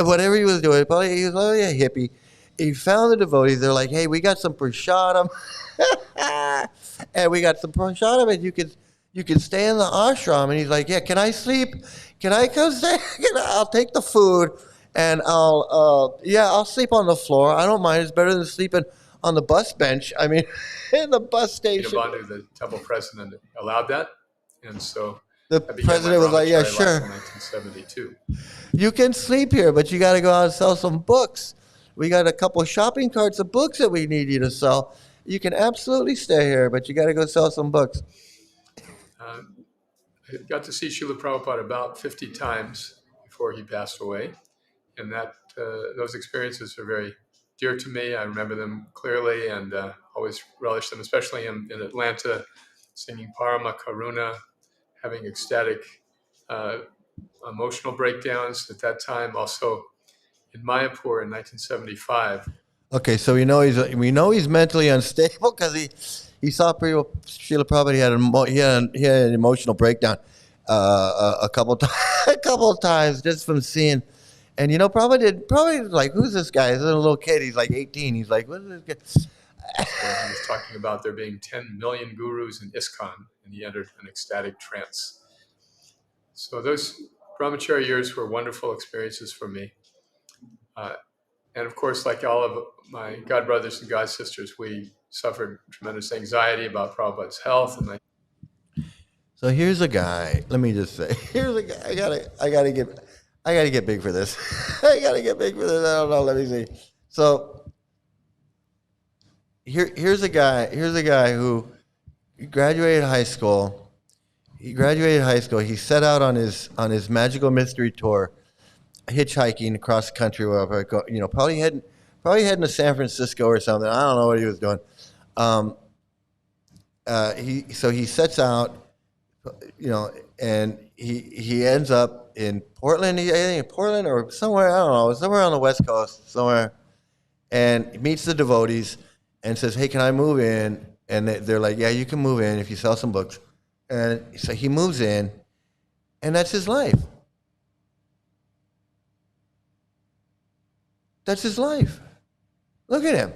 whatever he was doing, probably he was probably a hippie. He found the devotees. They're like, "Hey, we got some prasadam, and we got some prasadam, and you can stay in the ashram." And he's like, "Yeah, can I sleep? Can I come stay? I'll take the food, and I'll sleep on the floor. I don't mind. It's better than sleeping on the bus bench. I mean, in the bus station." Bandhu, the temple president, allowed that, and so the president was like, "Yeah, sure. In 1972, you can sleep here, but you got to go out and sell some books. We got a couple shopping carts of books that we need you to sell. You can absolutely stay here, but you got to go sell some books." I got to see Srila Prabhupada about 50 times before he passed away, and those experiences are very dear to me. I remember them clearly and always relish them, especially in Atlanta, singing Parama Karuna, having ecstatic emotional breakdowns at that time. Also in Mayapur in 1975. Okay, so we know he's mentally unstable because he saw Srila Prabhupada. He had an emotional breakdown a couple of times just from seeing. And Prabhupada like, "Who's this guy?" He's a little kid. He's like 18. He's like, "What is this guy?" He was talking about there being 10 million gurus in ISKCON, and he entered an ecstatic trance. So those brahmacharya years were wonderful experiences for me. And of course, like all of my god brothers and god sisters, we suffered tremendous anxiety about Prabhupada's health. So here's a guy. Let me just say, here's a guy. I gotta get big for this. I gotta get big for this. I don't know. Let me see. So here's a guy who graduated high school. He set out on his magical mystery tour, hitchhiking across the country. Probably heading to San Francisco or something. I don't know what he was doing. He sets out, and he ends up in Portland. I think Portland or somewhere, I don't know, somewhere on the West Coast, somewhere, and he meets the devotees and says, "Hey, can I move in?" And they're like, "Yeah, you can move in if you sell some books." And so he moves in, and that's his life. That's his life. Look at him.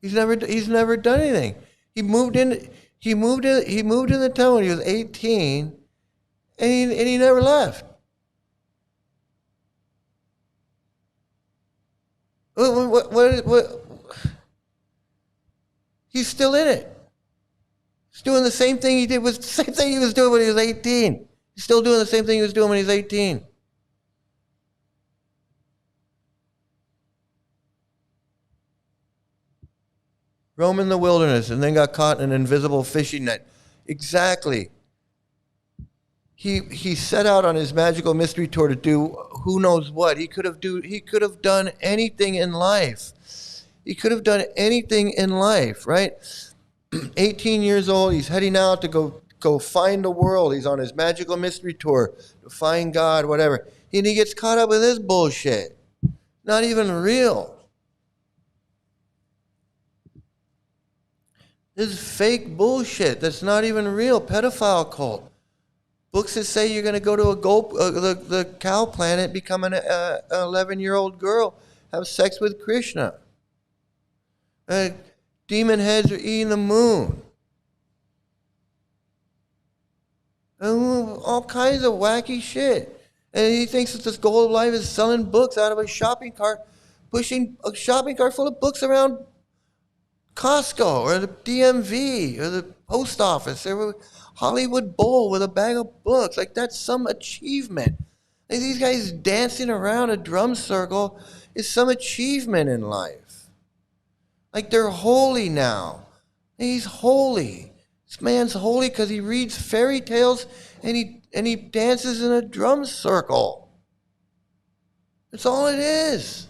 He's never done anything. He moved in the town when he was 18, and he never left. What? He's still in it. He's doing the same thing he was doing when he was 18. He's still doing the same thing he was doing when he was 18. Roam in the wilderness and then got caught in an invisible fishing net. Exactly. He set out on his magical mystery tour to do who knows what. He could have done anything in life. He could have done anything in life, right? 18 years old. He's heading out to go find the world. He's on his magical mystery tour to find God, whatever. And he gets caught up with this bullshit. Not even real. This is fake bullshit that's not even real. Pedophile cult. Books that say you're going to go to the cow planet, become an 11-year-old girl, have sex with Krishna. Demon heads are eating the moon. All kinds of wacky shit. And he thinks that this goal of life is selling books out of a shopping cart, pushing a shopping cart full of books around Costco or the DMV or the post office or Hollywood Bowl with a bag of books. Like, that's some achievement. Like, these guys dancing around a drum circle is some achievement in life. Like, they're holy now. He's holy. This man's holy because he reads fairy tales and he dances in a drum circle. That's all it is.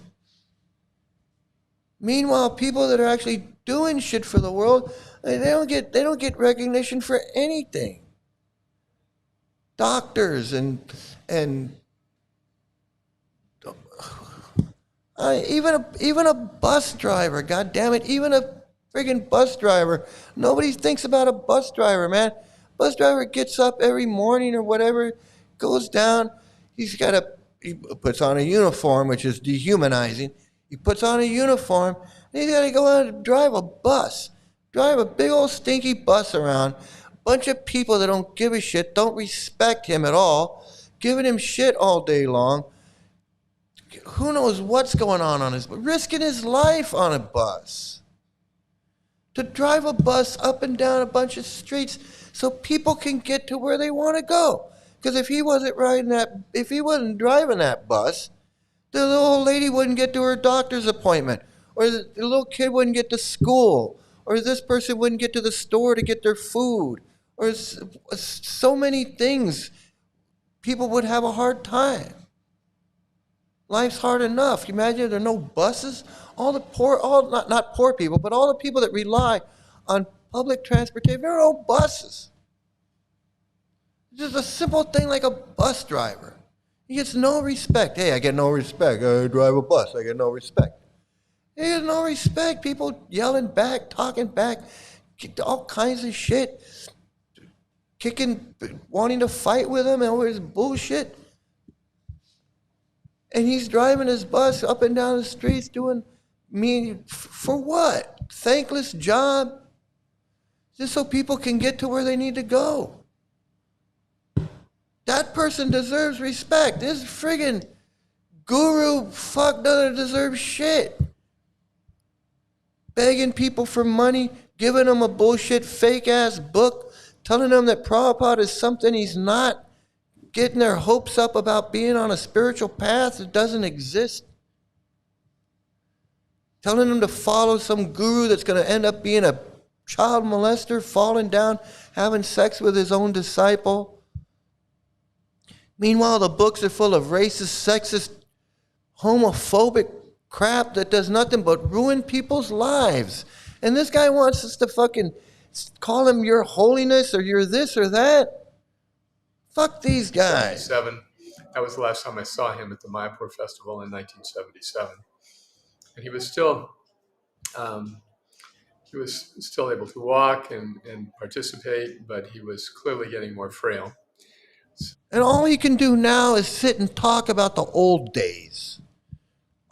Meanwhile, people that are actually doing shit for the world, they don't get recognition for anything. Doctors and even a bus driver, God damn it, even a friggin' bus driver. Nobody thinks about a bus driver, man. Bus driver gets up every morning or whatever, goes down. He puts on a uniform, which is dehumanizing. He puts on a uniform, and he's got to go out and drive a bus. Drive a big old stinky bus around. A bunch of people that don't give a shit, don't respect him at all, giving him shit all day long. Who knows what's going on his bus? Risking his life on a bus. To drive a bus up and down a bunch of streets so people can get to where they want to go. Because if he wasn't driving that bus, the little old lady wouldn't get to her doctor's appointment, or the little kid wouldn't get to school, or this person wouldn't get to the store to get their food, or so many things. People would have a hard time. Life's hard enough. Imagine if there are no buses. All the poor, not poor people, but all the people that rely on public transportation, there are no buses. Just a simple thing like a bus driver. He gets no respect. Hey, I get no respect. I drive a bus. I get no respect. He gets no respect. People yelling back, talking back, all kinds of shit. Kicking, wanting to fight with him and all his bullshit. And he's driving his bus up and down the streets doing for what? Thankless job? Just so people can get to where they need to go. That person deserves respect. This friggin' guru fuck doesn't deserve shit. Begging people for money, giving them a bullshit fake ass book, telling them that Prabhupada is something he's not, getting their hopes up about being on a spiritual path that doesn't exist. Telling them to follow some guru that's going to end up being a child molester, falling down, having sex with his own disciple. Meanwhile, the books are full of racist, sexist, homophobic crap that does nothing but ruin people's lives. And this guy wants us to fucking call him your holiness or you're this or that. Fuck these guys. 77. That was the last time I saw him at the Mayapur Festival in 1977. And he was still able to walk and participate, but he was clearly getting more frail. And all he can do now is sit and talk about the old days.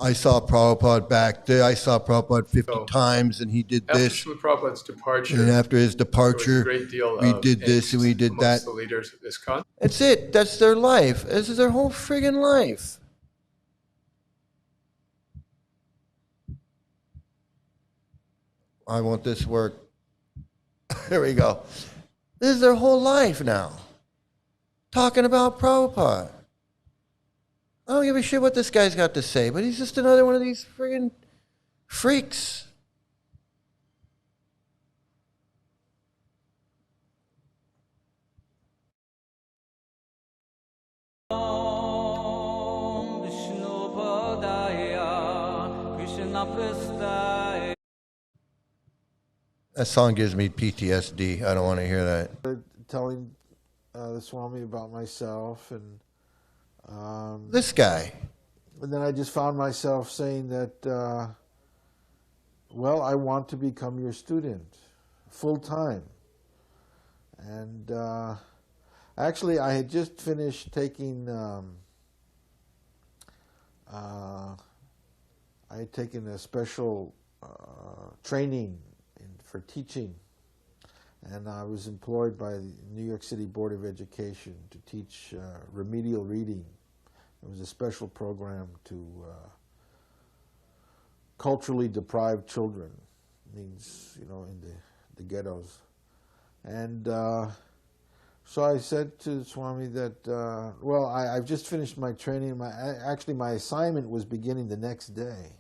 I saw Prabhupada back there. I saw Prabhupada 50 times, and he did this. After Srila Prabhupada's departure, and after his departure, there was a great deal we of did this and we did that. the leaders of this country. That's it. That's their life. This is their whole friggin' life. I want this to work. There we go. This is their whole life now. Talking about Prabhupada. I don't give a shit what this guy's got to say, but he's just another one of these friggin' freaks. That song gives me PTSD. I don't want to hear that. Telling the Swami about myself, and This guy. then I just found myself saying that, well, I want to become your student full time. And actually, I had just finished taking, I had taken a special training for teaching, and I was employed by the New York City Board of Education to teach remedial reading. It was a special program to culturally deprived children, means, you know, in the ghettos. And so I said to Swami that, well, I've just finished my training. Actually, my assignment was beginning the next day.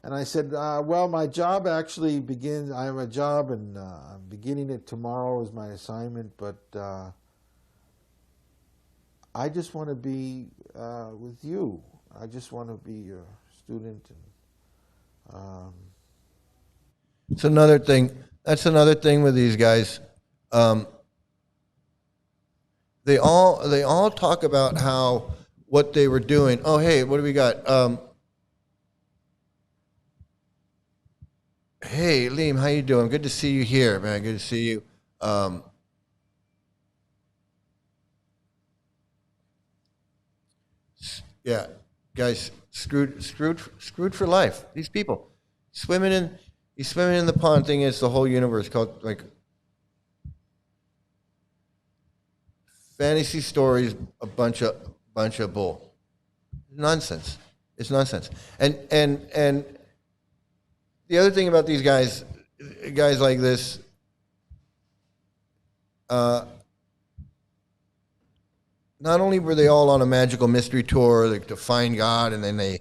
And I said, well, my job actually begins, I have a job, and I'm beginning it tomorrow as my assignment, but I just want to be with you. I just want to be your student. And It's another thing. That's another thing with these guys. They all talk about how what they were doing. Oh, hey, what do we got? Hey, Liam, how you doing? Good to see you here, man. Good to see you. Yeah, guys, screwed for life. These people he's swimming in the pond. Thing is, the whole universe called like fantasy stories. A bunch of bull, nonsense. It's nonsense. And the other thing about these guys like this, not only were they all on a magical mystery tour like, to find God, and then they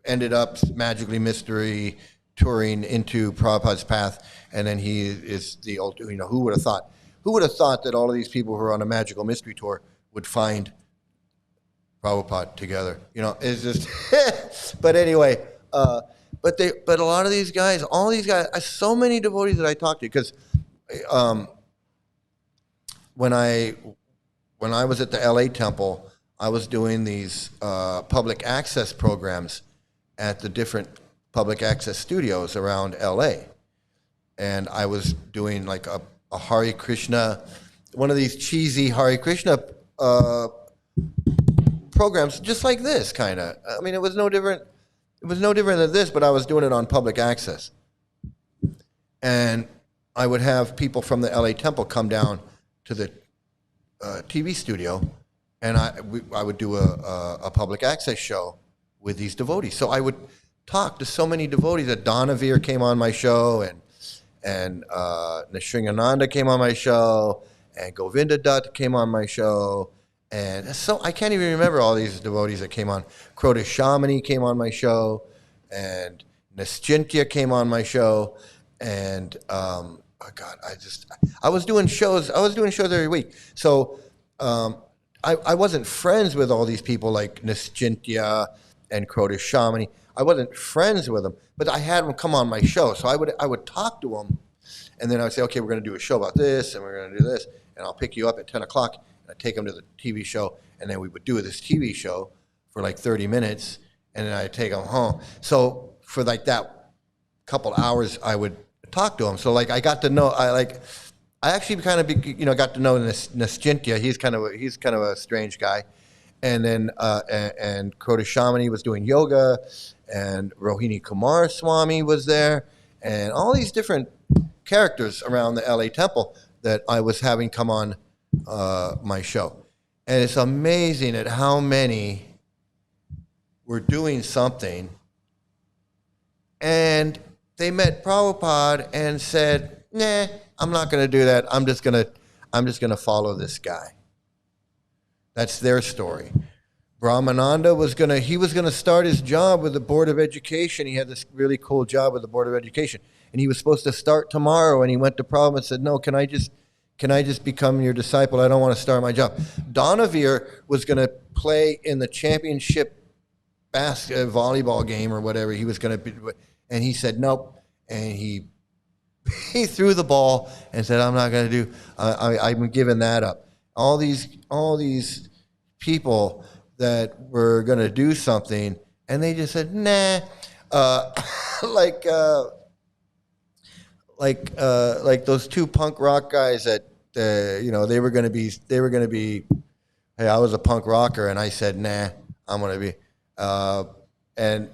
ended up magically mystery touring into Prabhupada's path, and then he is the old, you know, who would have thought? Who would have thought that all of these people who are on a magical mystery tour would find Prabhupada together? You know, it's just, but anyway, but a lot of these guys, all these guys, so many devotees that I talked to, because when I was at the LA temple, I was doing these public access programs at the different public access studios around LA. And I was doing like a Hare Krishna, one of these cheesy Hare Krishna programs, just like this kind of. I mean, it was no different. It was no different than this, but I was doing it on public access. And I would have people from the LA temple come down to the TV studio, and I would do a public access show with these devotees. So I would talk to so many devotees. That Donavir came on my show, and Nishringananda came on my show, and Govinda Dutt came on my show, and so I can't even remember all these devotees that came on. Krota Shamani came on my show, and Nischintya came on my show, and oh God, I was doing shows. I was doing shows every week. So I wasn't friends with all these people like Nischintya and Krota Shamani. I wasn't friends with them, but I had them come on my show. So I would talk to them, and then I would say, okay, we're going to do a show about this, and we're going to do this, and I'll pick you up at 10 o'clock, and I'd take them to the TV show, and then we would do this TV show for like 30 minutes, and then I'd take them home. So for like that couple hours, I would talk to them. So like I got to know, I actually kind of got to know Nischintya. He's kind of a strange guy. And then and Krota Shamani was doing yoga, and Rohini Kumar Swami was there, and all these different characters around the LA temple that I was having come on my show. And it's amazing at how many were doing something, and they met Prabhupada and said, "Nah, I'm not going to do that. I'm just going to follow this guy." That's their story. Brahmananda was going to start his job with the Board of Education. He had this really cool job with the Board of Education, and he was supposed to start tomorrow. And he went to Prabhupada and said, "No, can I just become your disciple? I don't want to start my job." Donavir was going to play in the championship volleyball game or whatever. He was going to be, and he said nope, and he He threw the ball and said, "I'm not going to do. I'm giving that up." All these people that were going to do something, and they just said, "Nah." Like those two punk rock guys that they were going to be. Hey, I was a punk rocker, and I said, "Nah, I'm going to be." And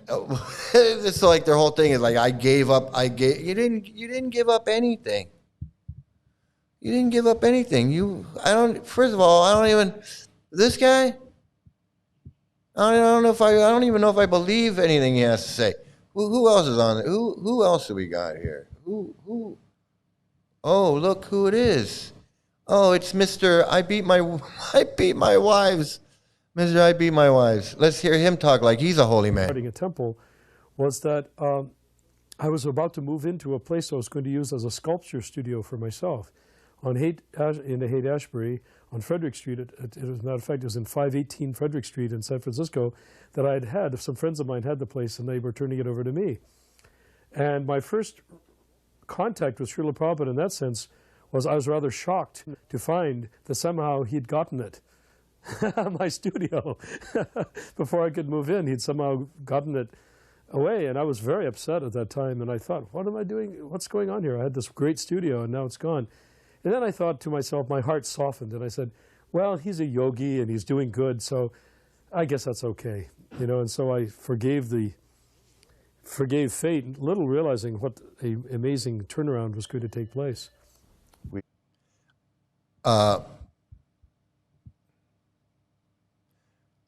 it's like their whole thing is like, I gave up. You didn't give up anything. You didn't give up anything. First of all, I don't even, this guy, I don't even know if I believe anything he has to say. Who else is on it? Who else do we got here? Who? Oh, look who it is. Oh, it's Mr. I beat my wives. Mr. I beat my wives. Let's hear him talk like he's a holy man. Starting a temple was that I was about to move into a place I was going to use as a sculpture studio for myself in the Haight-Ashbury on Frederick Street. As a matter of fact, it was in 518 Frederick Street in San Francisco that I had some friends of mine had the place, and they were turning it over to me. And my first contact with Srila Prabhupada in that sense was I was rather shocked to find that somehow he'd gotten it. My studio. Before I could move in, he'd somehow gotten it away, and I was very upset at that time, and I thought, what am I doing? What's going on here? I had this great studio, and now it's gone. And then I thought to myself, my heart softened, and I said, well, he's a yogi, and he's doing good, so I guess that's okay. And so I forgave fate, little realizing what an amazing turnaround was going to take place.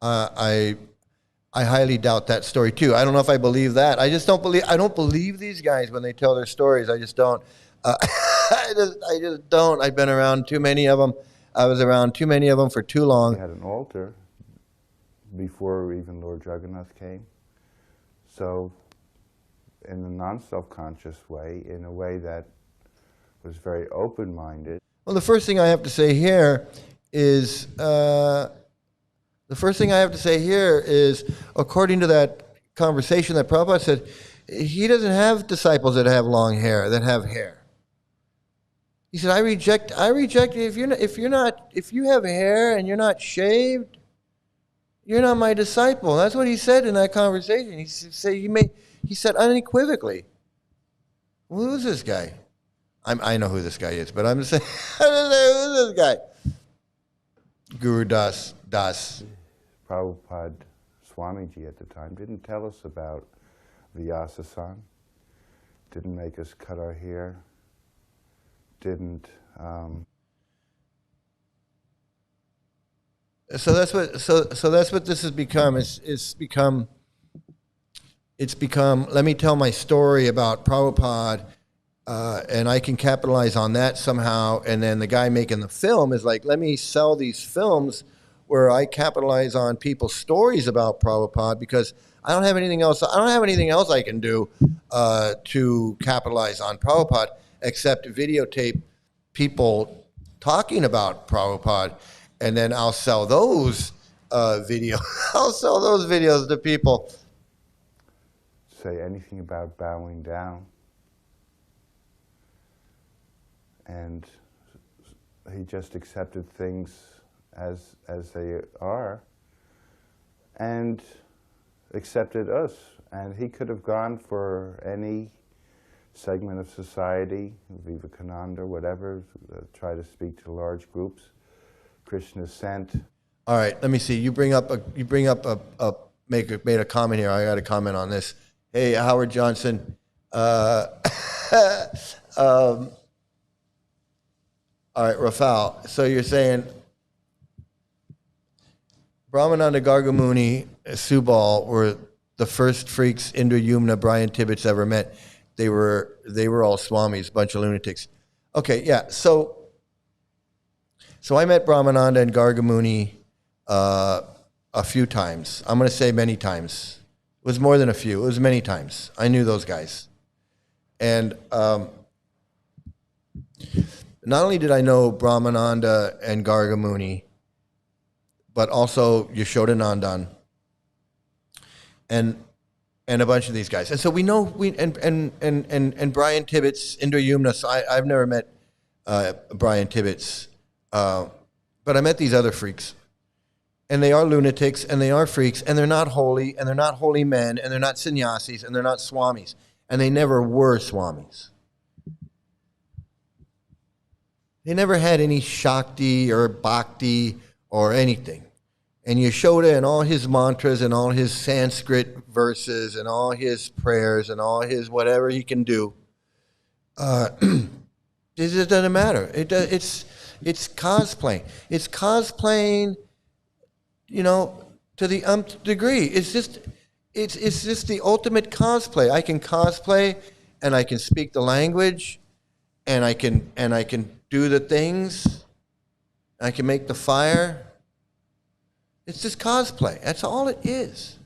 I highly doubt that story too. I don't know if I believe that. I don't believe these guys when they tell their stories. I just don't. I just don't. I've been around too many of them. I was around too many of them for too long. We had an altar before even Lord Jagannath came. So in a non-self-conscious way, in a way that was very open-minded. Well, the first thing I have to say here is, according to that conversation that Prabhupada said, he doesn't have disciples that have long hair, that have hair. He said, I reject if you have hair and you're not shaved, you're not my disciple. That's what he said in that conversation. He said unequivocally. Who is this guy? I know who this guy is, but I'm just saying, who's this guy? Guru Das. Prabhupada Swamiji at the time didn't tell us about Vyasa-san, didn't make us cut our hair, didn't... So that's what this has become. It's become. Let me tell my story about Prabhupada, and I can capitalize on that somehow. And then the guy making the film is like, let me sell these films where I capitalize on people's stories about Prabhupada, because I don't have anything else. I don't have anything else I can do to capitalize on Prabhupada except videotape people talking about Prabhupada. And then I'll sell those videos. I'll sell those videos to people. Say anything about bowing down. And he just accepted things as they are and accepted us. And he could have gone for any segment of society, Vivekananda, whatever, try to speak to large groups. Krishna sent. All right, let me see. You made a comment here. I got to comment on this. Hey, Howard Johnson. All right, Rafal. So you're saying Brahmananda Gargamuni, Subal were the first freaks Indra Yumna, Brian Tibbetts ever met. They were all swamis, a bunch of lunatics. Okay, yeah. So I met Brahmananda and Gargamuni a few times. I'm going to say many times. It was more than a few. It was many times. I knew those guys. And not only did I know Brahmananda and Gargamuni, but also Yashodanandan. And and a bunch of these guys. And so we know and Brian Tibbetts, Indra Yumna. I've never met Brian Tibbetts, but I met these other freaks, and they are lunatics, and they are freaks, and they're not holy, and they're not holy men, and they're not sannyasis, and they're not swamis, and they never were swamis. They never had any Shakti or Bhakti or anything. And Yashoda and all his mantras and all his Sanskrit verses and all his prayers and all his whatever he can do, it just doesn't matter. It's cosplaying. It's cosplaying, you know, to the umpth degree. It's just the ultimate cosplay. I can cosplay, and I can speak the language, and I can do the things. I can make the fire. It's just cosplay. That's all it is.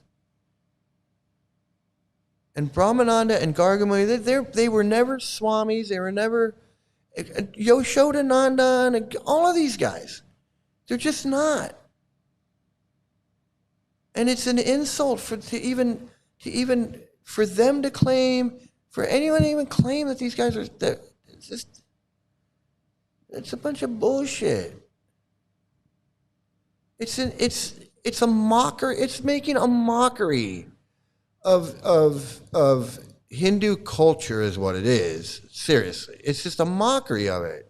And Brahmananda and Gargamuni, they were never swamis. They were never Yashodananda and all of these guys. They're just not. And it's an insult to even for them to claim, for anyone to even claim that these guys are. It's a bunch of bullshit. It's a mockery. It's making a mockery of Hindu culture is what it is. Seriously, it's just a mockery of it.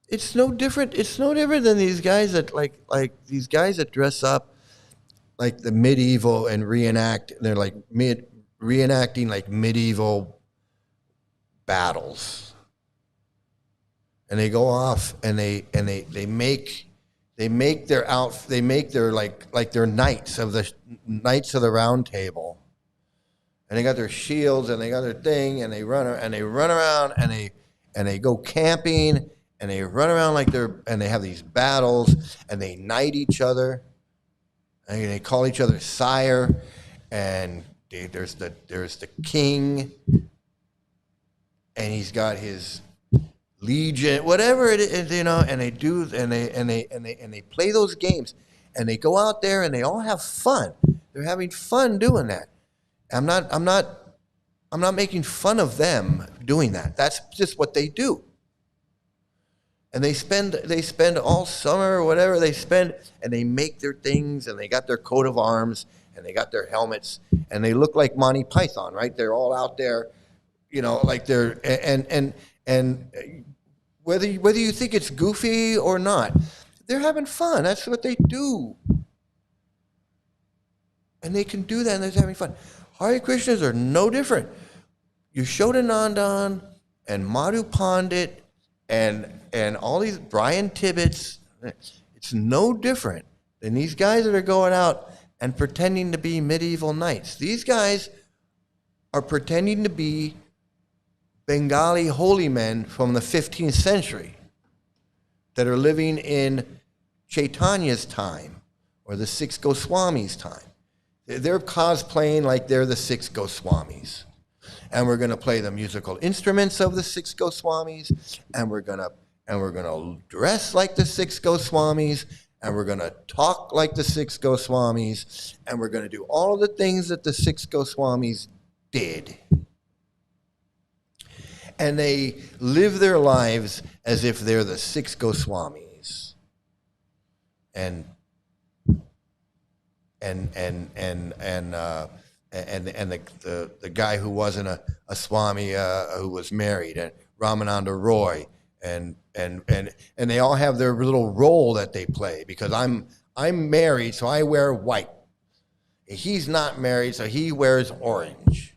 It's no different. It's no different than these guys that like these guys that dress up like the medieval and reenact. They're like reenacting like medieval battles. And they go off and they make their like their knights of the round table, and they got their shields and they got their thing, and they run around and they go camping, and they run around and they have these battles, and they knight each other, and they call each other sire, and there's the king, and he's got his legion, whatever it is, you know, and they play those games, and they go out there and they all have fun. They're having fun doing that. I'm not making fun of them doing that. That's just what they do. And they spend all summer or whatever they spend, and they make their things, and they got their coat of arms, and they got their helmets, and they look like Monty Python, right? They're all out there, you know, like they're and whether you think it's goofy or not, they're having fun. That's what they do. And they can do that, and they're having fun. Hare Krishnas are no different. Yashodanandan and Madhu Pandit and all these Brian Tibbetts, it's no different than these guys that are going out and pretending to be medieval knights. These guys are pretending to be Bengali holy men from the 15th century that are living in Chaitanya's time or the six Goswamis' time. They're cosplaying like they're the six Goswamis. And we're going to play the musical instruments of the six Goswamis, and we're going to dress like the six Goswamis, and we're going to talk like the six Goswamis, and we're going to do all of the things that the six Goswamis did. And they live their lives as if they're the six Goswamis. And the guy who wasn't a Swami who was married, and Ramananda Roy, and they all have their little role that they play, because I'm married, so I wear white. He's not married, so he wears orange.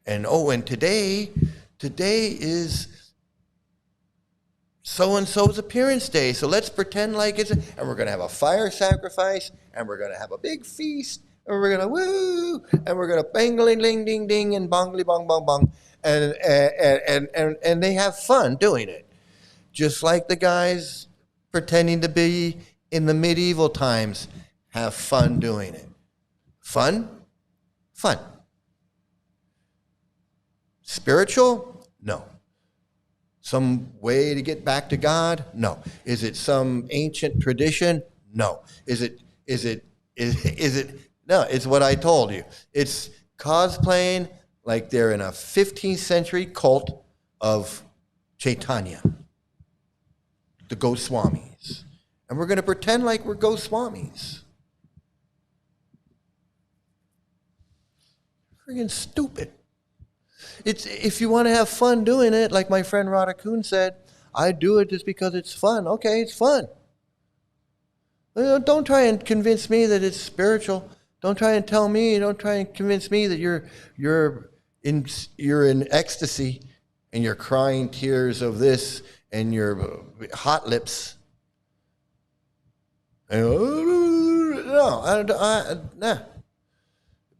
And today is so-and-so's appearance day, so let's pretend like and we're going to have a fire sacrifice, and we're going to have a big feast, and we're going to woo, and we're going to bang-a-ling-ding-ding, and bongly-bong-bong-bong, and they have fun doing it. Just like the guys pretending to be in the medieval times have fun doing it. Fun? Fun. Spiritual? No. Some way to get back to God? No. Is it some ancient tradition? No. Is it Is it? No, it's what I told you. It's cosplaying like they're in a 15th century cult of Chaitanya, the Goswamis. And we're going to pretend like we're Goswamis. Friggin' stupid. It's, if you want to have fun doing it, like my friend Radha said, I do it just because it's fun. Okay, it's fun. Don't try and convince me that it's spiritual. Don't try and tell me. Don't try and convince me that you're in ecstasy and you're crying tears of this and your hot lips. Nah.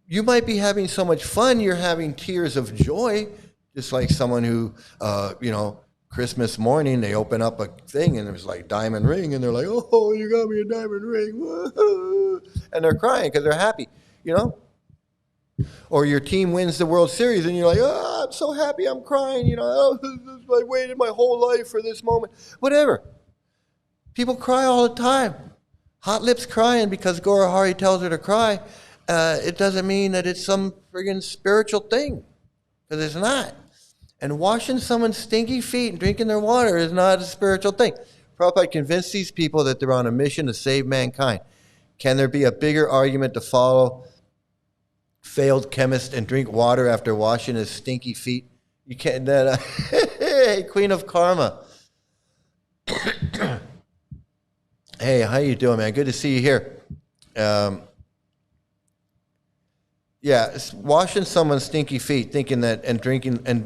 You might be having so much fun, you're having tears of joy, just like someone who, Christmas morning, they open up a thing and there's like diamond ring and they're like, oh, you got me a diamond ring. Woo-hoo. And they're crying because they're happy, Or your team wins the World Series and you're like, oh, I'm so happy, I'm crying, I waited my whole life for this moment. Whatever. People cry all the time. Hot lips crying because Gora Hari tells her to cry. It doesn't mean that it's some friggin' spiritual thing, because it's not. And washing someone's stinky feet and drinking their water is not a spiritual thing. Prabhupada convinced these people that they're on a mission to save mankind. Can there be a bigger argument to follow failed chemist and drink water after washing his stinky feet? You can't. Hey, Queen of Karma. Hey, how you doing, man? Good to see you here. Yeah, it's washing someone's stinky feet, thinking that, and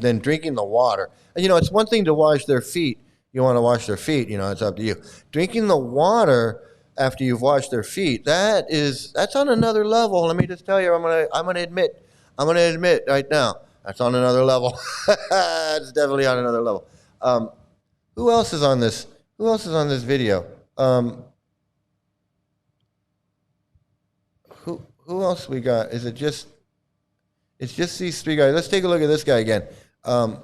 then drinking the water. And, it's one thing to wash their feet. You want to wash their feet, it's up to you. Drinking the water after you've washed their feet, that's on another level. Let me just tell you, I'm gonna admit right now, that's on another level. It's definitely on another level. Who else is on this? Who else is on this video? Who else we got? It's just these three guys. Let's take a look at this guy again. Was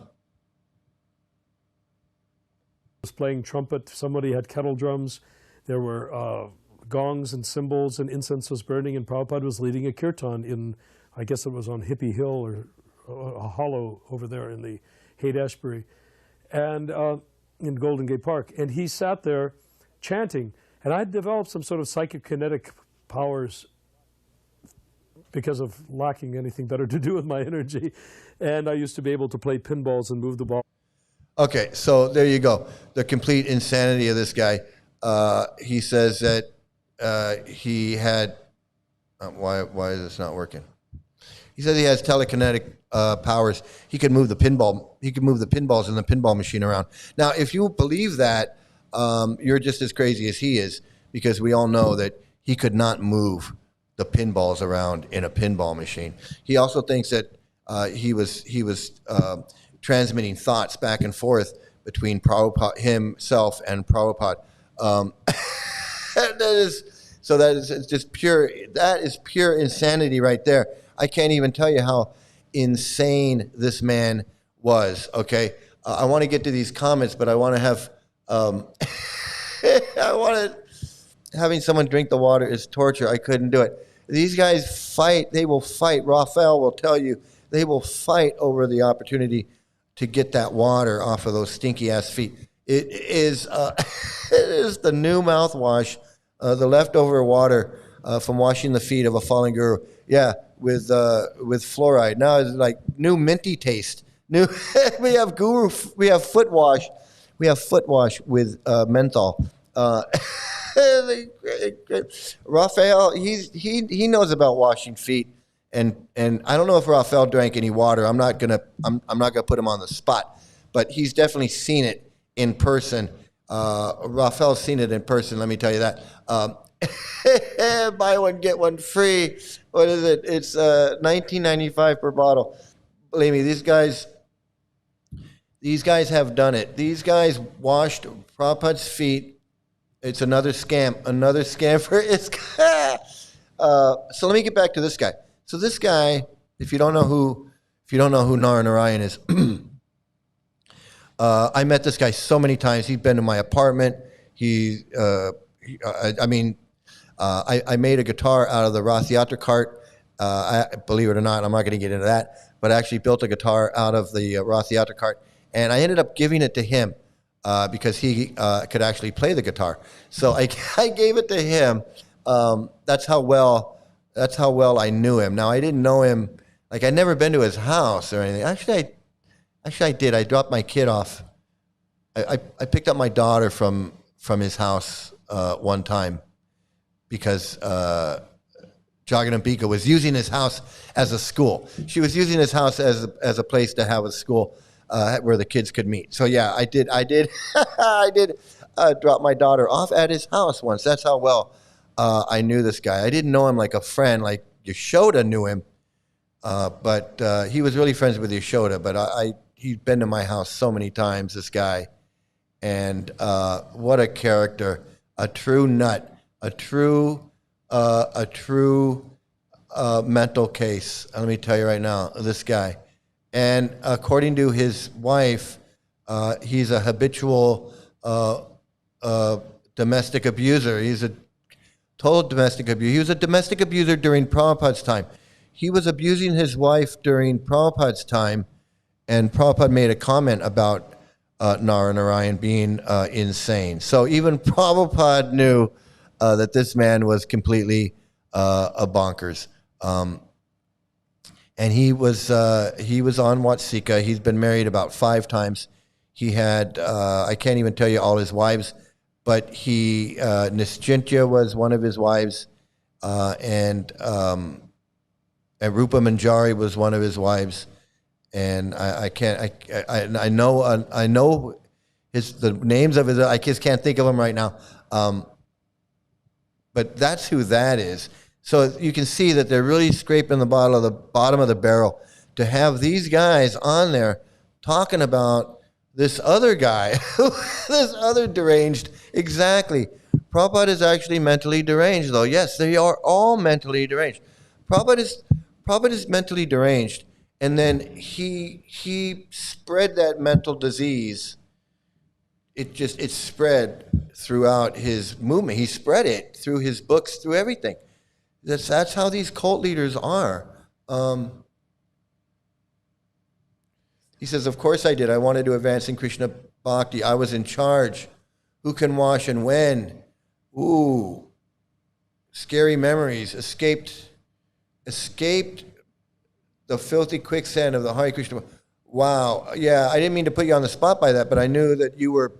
playing trumpet. Somebody had kettle drums. There were gongs and cymbals, and incense was burning, and Prabhupada was leading a kirtan in, I guess it was on Hippie Hill or a hollow over there in the Haight-Ashbury, and in Golden Gate Park. And he sat there chanting, and I developed some sort of psychokinetic powers because of lacking anything better to do with my energy. And I used to be able to play pinballs and move the ball. Okay, so there you go. The complete insanity of this guy. He says that he had... why is this not working? He says he has telekinetic powers. He could move the pinball. He could move the pinballs in the pinball machine around. Now, if you believe that, you're just as crazy as he is, because we all know that he could not move the pinballs around in a pinball machine. He also thinks that he was transmitting thoughts back and forth between Prabhupada himself and Prabhupada. It's just pure. That is pure insanity right there. I can't even tell you how insane this man was. Okay, I want to get to these comments, but I want to have. Having someone drink the water is torture. I couldn't do it. These guys fight. They will fight. Raphael will tell you they will fight over the opportunity to get that water off of those stinky ass feet. It is it is the new mouthwash, the leftover water from washing the feet of a fallen guru. Yeah, with fluoride. Now it's like new minty taste. New we have foot wash. We have foot wash with menthol. Raphael, he knows about washing feet, and I don't know if Raphael drank any water. I'm not gonna put him on the spot, but he's definitely seen it in person. Raphael's seen it in person. Let me tell you that. Buy one get one free. What is it? It's $19.95 per bottle. Believe me, these guys have done it. These guys washed Prabhupada's feet. It's another scam for it's. So let me get back to this guy. So this guy, if you don't know who Narayan is, I met this guy so many times. He's been to my apartment. I made a guitar out of the Rath Yatra cart. Believe it or not, I'm not going to get into that, but I actually built a guitar out of the Rath Yatra cart, and I ended up giving it to him because he could actually play the guitar. So I gave it to him. That's how well I knew him. Now I didn't know him. Like, I'd never been to his house or anything. Actually, I did. I dropped my kid off. I picked up my daughter from his house one time because Jaganambika was using his house as a school. She was using his house as a place to have a school where the kids could meet. So yeah, I did I did drop my daughter off at his house once. That's how well I knew this guy. I didn't know him like a friend, like Yashoda knew him, but he was really friends with Yashoda. But he'd been to my house so many times, this guy, and what a character, a true nut, a true mental case. Let me tell you right now, this guy. And according to his wife, he's a habitual domestic abuser. He's a total domestic abuser. He was a domestic abuser during Prabhupada's time. He was abusing his wife during Prabhupada's time, and Prabhupada made a comment about Narayan being insane. So even Prabhupada knew that this man was completely a bonkers. And he was on Watsika. He's been married about 5 times. He had, I can't even tell you all his wives, but Nischintya was one of his wives, and Rupa Manjari was one of his wives. And I know the names of his, I just can't think of them right now. But that's who that is. So you can see that they're really scraping the bottom of the barrel to have these guys on there talking about this other guy, this other deranged. Exactly. Prabhupada is actually mentally deranged, though. Yes, they are all mentally deranged. Prabhupada is mentally deranged, and then he spread that mental disease. It spread throughout his movement. He spread it through his books, through everything. That's how these cult leaders are. He says, of course I did. I wanted to advance in Krishna Bhakti. I was in charge. Who can wash and when? Ooh. Scary memories. Escaped the filthy quicksand of the Hare Krishna. Wow. Yeah, I didn't mean to put you on the spot by that, but I knew that you were...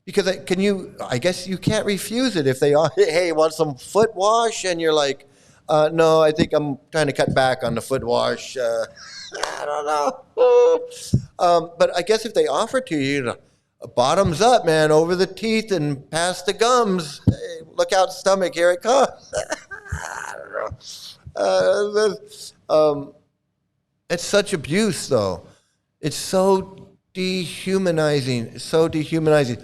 Because I guess you can't refuse it if they are, hey, want some foot wash? And you're like, no, I think I'm trying to cut back on the foot wash. I don't know. But I guess if they offer to you, bottoms up, man, over the teeth and past the gums. Hey, look out, stomach, here it comes. I don't know. It's such abuse, though. It's so dehumanizing. It's so dehumanizing.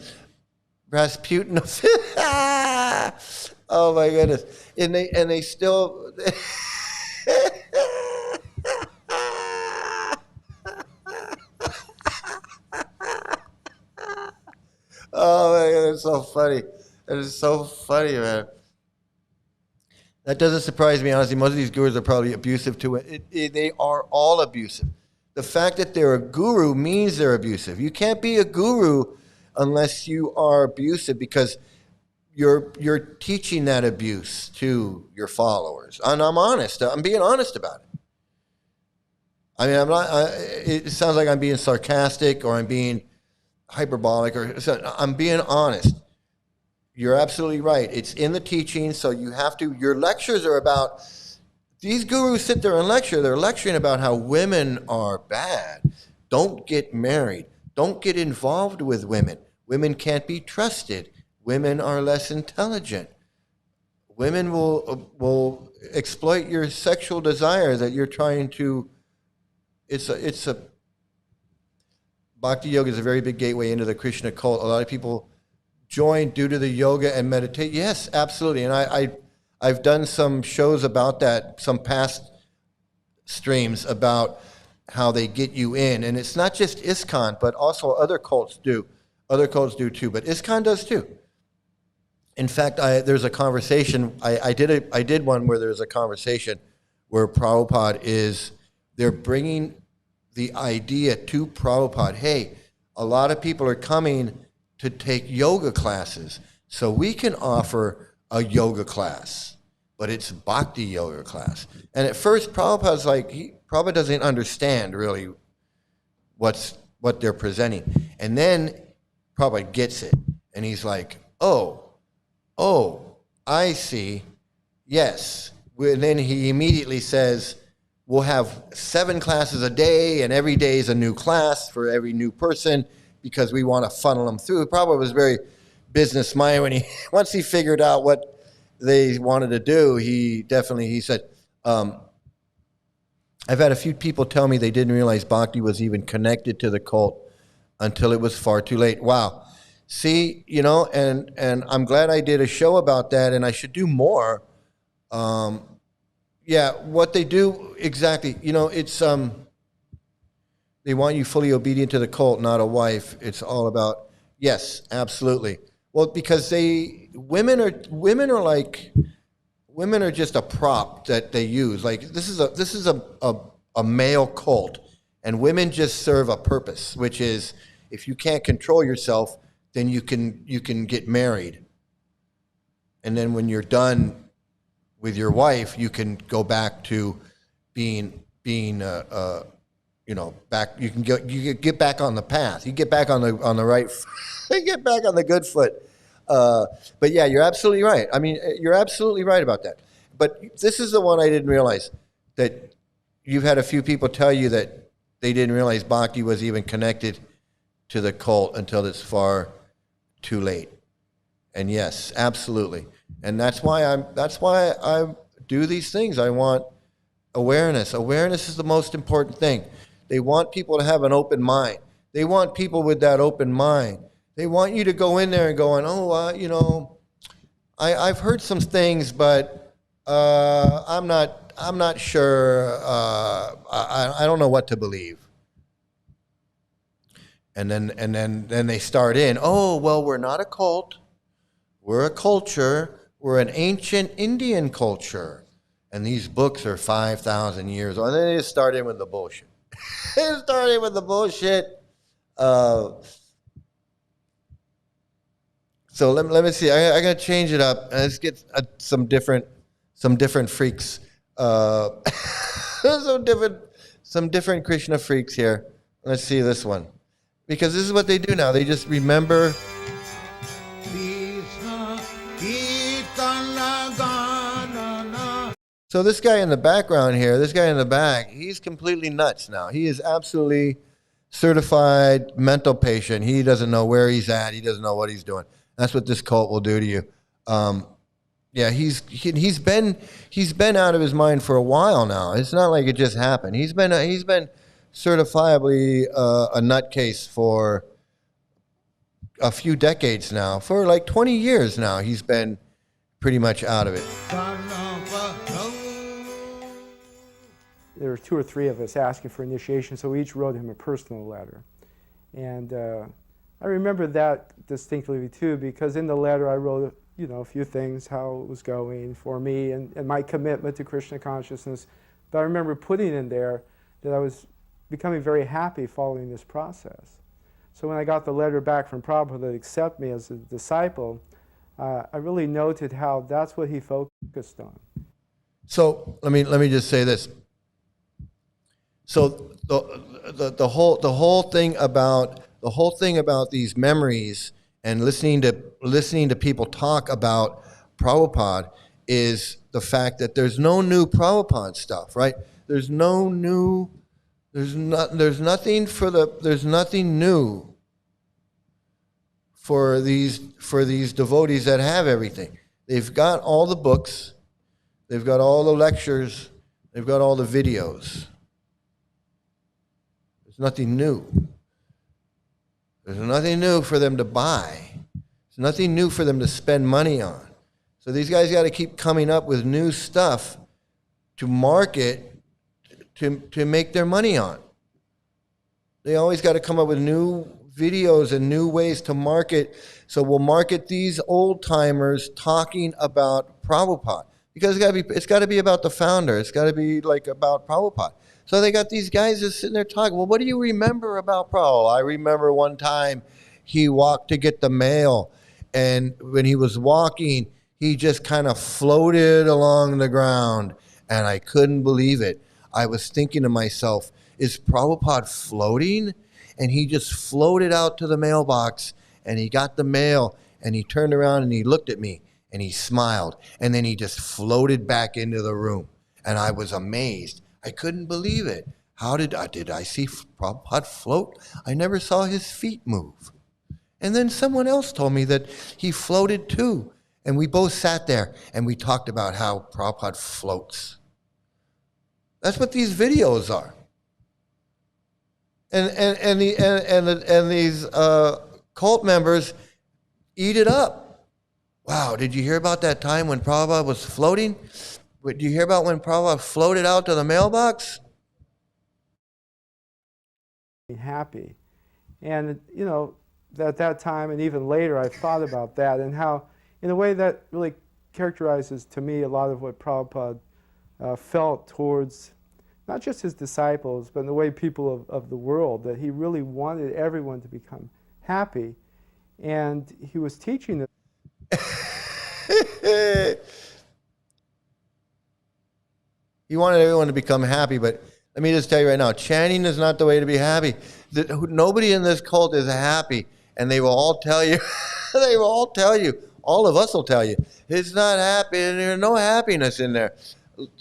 Rasputin. Oh my goodness! And they still. Oh my god, it's so funny. It is so funny, man. That doesn't surprise me, honestly. Most of these gurus are probably abusive too. They are all abusive. The fact that they're a guru means they're abusive. You can't be a guru unless you are abusive, because you're teaching that abuse to your followers. And I'm honest. I'm being honest about it. I mean, I'm not. It sounds like I'm being sarcastic or I'm being hyperbolic, or I'm being honest. You're absolutely right. It's in the teaching, so you have to. Your lectures are about. These gurus sit there and lecture. They're lecturing about how women are bad. Don't get married. Don't get involved with women. Women can't be trusted. Women are less intelligent. Women will exploit your sexual desire that you're trying to. It's a Bhakti yoga is a very big gateway into the Krishna cult. A lot of people join due to the yoga and meditate. Yes, absolutely. And I've done some shows about that, some past streams about how they get you in. And it's not just ISKCON, but also other cults do. Other cults do too, but ISKCON does too. In fact, there's a conversation. I did one where there's a conversation where they're bringing the idea to Prabhupada, hey, a lot of people are coming to take yoga classes, so we can offer a yoga class, but it's bhakti yoga class. And at first, Prabhupada's like, Prabhupada doesn't understand really what they're presenting. And then Prabhupada gets it, and he's like, oh, I see, yes. And then he immediately says, we'll have 7 classes a day, and every day is a new class for every new person, because we want to funnel them through. Prabhupada was very business-minded when once he figured out what they wanted to do, he said, I've had a few people tell me they didn't realize Bhakti was even connected to the cult until it was far too late. Wow. See, and I'm glad I did a show about that, and I should do more. Yeah, what they do exactly, it's they want you fully obedient to the cult, not a wife. It's all about, yes, absolutely. Well, because women are just a prop that they use. Like this is a male cult, and women just serve a purpose, which is if you can't control yourself, then you can get married, and then when you're done with your wife, you can go back to being back. You get back on the path. You get back on the right. You get back on the good foot. But yeah, you're absolutely right. I mean, you're absolutely right about that. But this is the one I didn't realize, that you've had a few people tell you that they didn't realize Bhakti was even connected to the cult until it's far too late. And yes, absolutely. And that's why I do these things. I want awareness. Awareness is the most important thing. They want people to have an open mind. They want people with that open mind. They want you to go in there and going, I've heard some things, but I'm not sure. I don't know what to believe. And then they start in. Oh, well, we're not a cult. We're a culture. We're an ancient Indian culture, and these books are 5,000 years old. And then they just start in with the bullshit. They start in with the bullshit. So let me see. I gotta change it up. Let's get some different freaks. some different Krishna freaks here. Let's see this one, because this is what they do now. They just remember. So this guy in the background here, this guy in the back, he's completely nuts now. He is absolutely certified mental patient. He doesn't know where he's at. He doesn't know what he's doing. That's what this cult will do to you. Yeah, he's been out of his mind for a while now. It's not like it just happened. He's been certifiably a nutcase for a few decades now. For like 20 years now, he's been pretty much out of it. There were 2 or 3 of us asking for initiation, so we each wrote him a personal letter. And I remember that distinctly too, because in the letter I wrote, a few things, how it was going for me and my commitment to Krishna consciousness. But I remember putting in there that I was becoming very happy following this process. So when I got the letter back from Prabhupada that accepted me as a disciple, I really noted how that's what he focused on. So let me just say this. So the whole thing about these memories and listening to people talk about Prabhupada is the fact that there's no new Prabhupada stuff, right? There's nothing new for these devotees that have everything. They've got all the books, they've got all the lectures, they've got all the videos. There's nothing new. There's nothing new for them to buy. There's nothing new for them to spend money on. So these guys got to keep coming up with new stuff to market, to make their money on. They always got to come up with new videos and new ways to market. So we'll market these old timers talking about Prabhupada, because it's got to be about the founder. It's got to be like about Prabhupada. So they got these guys just sitting there talking. Well, what do you remember about Prabhupada? I remember one time he walked to get the mail, and when he was walking, he just kind of floated along the ground, and I couldn't believe it. I was thinking to myself, is Prabhupada floating? And he just floated out to the mailbox, and he got the mail, and he turned around and he looked at me and he smiled, and then he just floated back into the room. And I was amazed. I couldn't believe it. How did I see Prabhupada float? I never saw his feet move. And then someone else told me that he floated too. And we both sat there and we talked about how Prabhupada floats. That's what these videos are. And these cult members eat it up. Wow, did you hear about that time when Prabhupada was floating? Did you hear about when Prabhupada floated out to the mailbox? Happy. And, you know, at that time and even later, I thought about that and how, in a way, that really characterizes to me a lot of what Prabhupada felt towards not just his disciples, but in the way people of the world, that he really wanted everyone to become happy. And he was teaching them. He wanted everyone to become happy, but let me just tell you right now, chanting is not the way to be happy. Nobody in this cult is happy, and they will all tell you, all of us will tell you, it's not happy, and there's no happiness in there.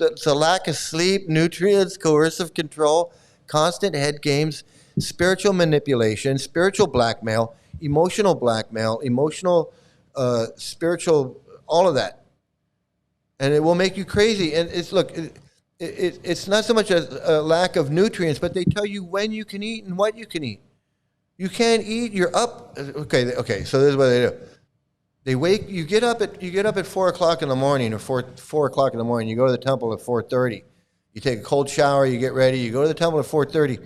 It's a lack of sleep, nutrients, coercive control, constant head games, spiritual manipulation, spiritual blackmail, emotional, spiritual, all of that. And it will make you crazy. And it's not so much a lack of nutrients, but they tell you when you can eat and what you can eat. You can't eat, you're up. Okay, so this is what they do. You get up at 4 o'clock in the morning, or 4 o'clock in the morning. You go to the temple at 4:30. You take a cold shower, you get ready, you go to the temple at 4:30.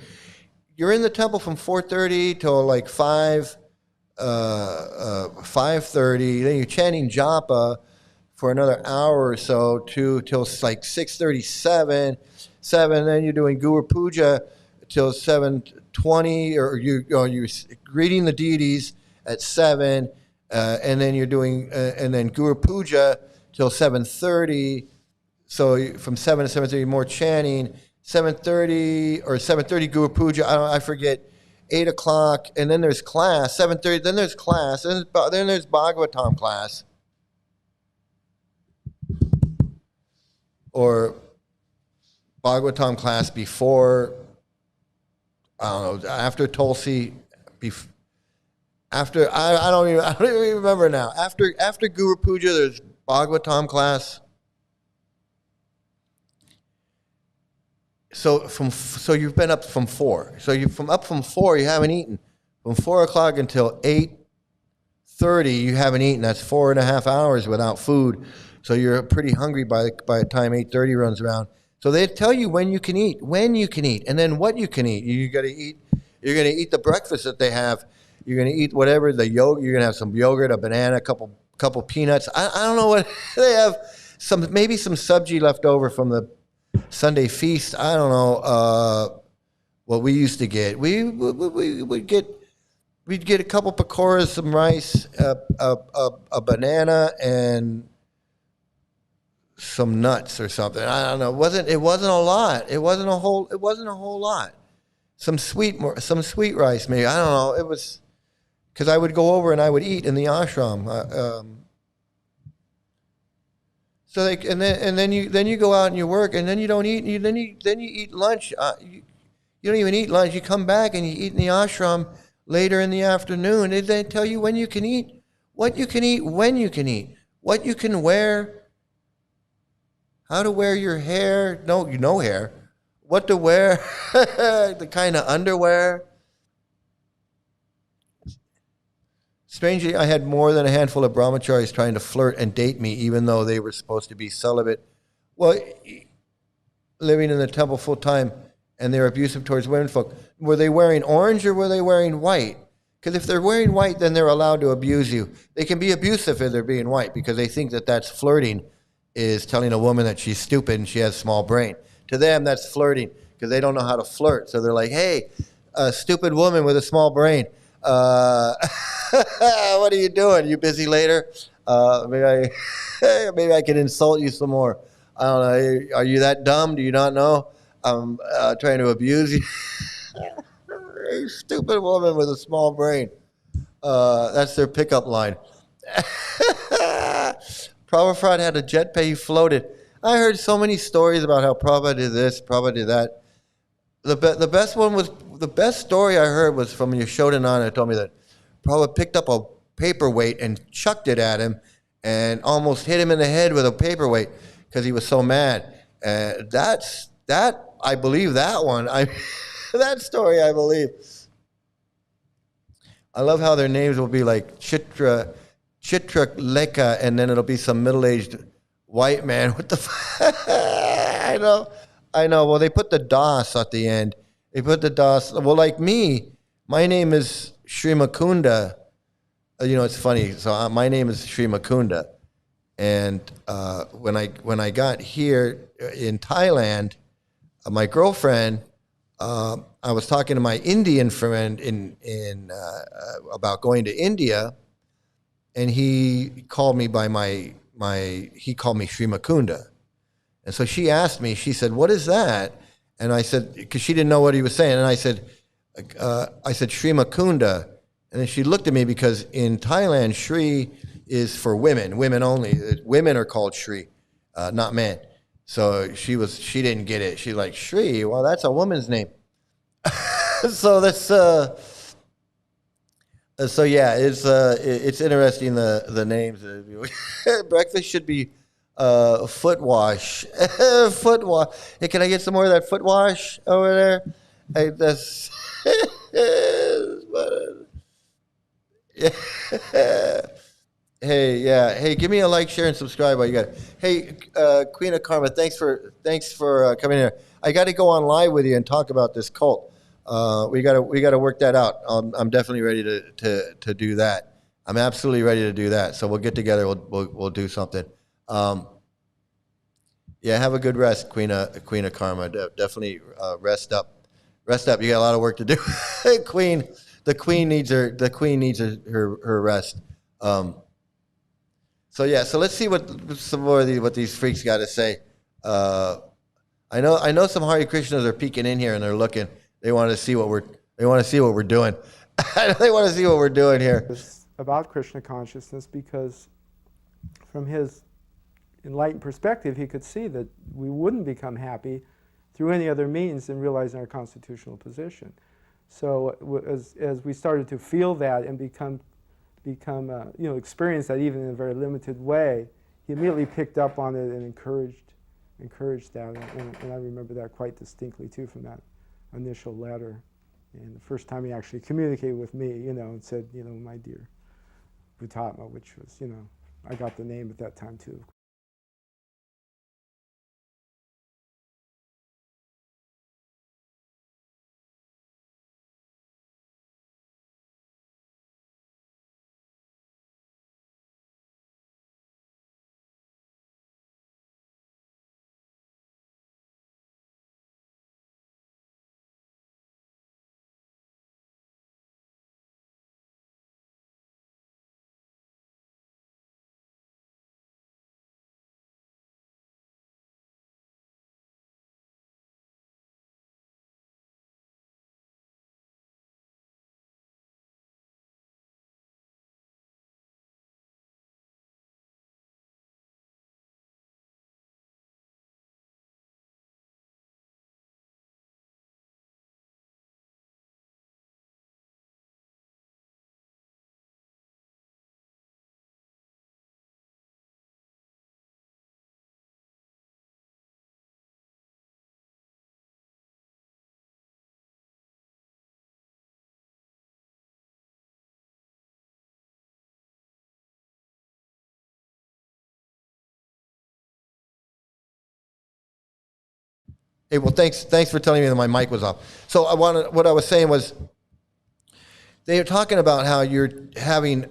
You're in the temple from 4:30 till like 5:30. Then you're chanting japa for another hour or so till like 6:37, 7. Then you're doing Guru Puja till 7:20, or you're greeting the deities at 7. And then you're doing, and then Guru Puja till 7:30. So from 7 to 7:30, more chanting. 7:30 or 7:30 Guru Puja. I forget. 8 o'clock, and then there's class. 7:30. Then there's class. Then there's Bhagavatam class, or Bhagavatam class before. I don't know, after Tulsi. After I don't even remember now. After Guru Puja, there's Bhagavatam class. So you've been up from 4. So up from 4, you haven't eaten. From 4 o'clock until 8:30, you haven't eaten. That's 4.5 hours without food. So you're pretty hungry by the time 8:30 runs around. So they tell you when you can eat, and then what you can eat. You got to eat. You're going to eat the breakfast that they have. You're going to eat whatever, the yogurt. You're going to have some yogurt, a banana, a couple peanuts. I don't know what they have. Maybe some sabji left over from the Sunday feast. I don't know what we used to get. We'd get a couple pakoras, some rice, a banana, and some nuts or something. I don't know. It wasn't a lot. It wasn't a whole lot. Some sweet rice, maybe. I don't know. It was because I would go over and I would eat in the ashram. So then you go out and you work, and then you don't eat. Then you eat lunch. You don't even eat lunch. You come back and you eat in the ashram later in the afternoon. They tell you when you can eat, what you can eat, when you can eat, what you can wear, how to wear your hair. No hair. What to wear, the kind of underwear. Strangely, I had more than a handful of brahmacharis trying to flirt and date me, even though they were supposed to be celibate. Well, living in the temple full time, and they're abusive towards women folk. Were they wearing orange or were they wearing white? Because if they're wearing white, then they're allowed to abuse you. They can be abusive if they're being white because they think that that's flirting, is telling a woman that she's stupid and she has small brain. To them, that's flirting because they don't know how to flirt. So they're like, hey, a stupid woman with a small brain. What are you doing? You busy later? Maybe I can insult you some more. I don't know. Are you that dumb? Do you not know? I'm trying to abuse you. You stupid woman with a small brain. That's their pickup line. Prabhupada had a jet pay, he floated. I heard so many stories about how Prabhupada did this, Prabhupada did that. The best story I heard was from Yashodananda, who told me that Prabhupada picked up a paperweight and chucked it at him and almost hit him in the head with a paperweight because he was so mad. I believe that one. That story, I believe. I love how their names will be like Chitra Leka, and then it'll be some middle-aged white man. What the I know. Well, they put the Das at the end. They put the Das. Well, like me, my name is Sri Kunda. It's funny. So my name is Sri Kunda. And when I got here in Thailand, my girlfriend, I was talking to my Indian friend about going to India, and he called me by he called me Sri Kunda. And so she asked me, she said, what is that? And I said, because she didn't know what he was saying. And I said Sri Kunda. And then she looked at me because in Thailand, Shri is for women only. Women are called Shri, not men. So she didn't get it. She's like, Shri, well, that's a woman's name. So that's so yeah, it's interesting the names. Breakfast should be foot wash. Foot wash. Hey, can I get some more of that foot wash over there? Hey, that's Hey, yeah. Hey, give me a like, share, and subscribe while you got it. Hey, Queen of Karma, thanks for coming here. I got to go on live with you and talk about this cult. We got to work that out. I'm definitely ready to do that. I'm absolutely ready to do that. So we'll get together. We'll do something. Yeah, have a good rest, Queen of Karma. Definitely rest up. Rest up. You got a lot of work to do. Queen. The queen needs her rest. So yeah, so let's see what some more of what these freaks got to say. I know some Hare Krishnas are peeking in here and they're looking. They want to see what we're doing. They want to see what we're doing here. It's about Krishna consciousness because from his enlightened perspective, he could see that we wouldn't become happy through any other means than realizing our constitutional position. So as we started to feel that and experience that even in a very limited way, he immediately picked up on it and encouraged that. And I remember that quite distinctly too from that initial letter. And the first time he actually communicated with me, and said, my dear Bhutatma, which was, I got the name at that time too. Hey, well, thanks for telling me that my mic was off. So what I was saying was, they are talking about how you're having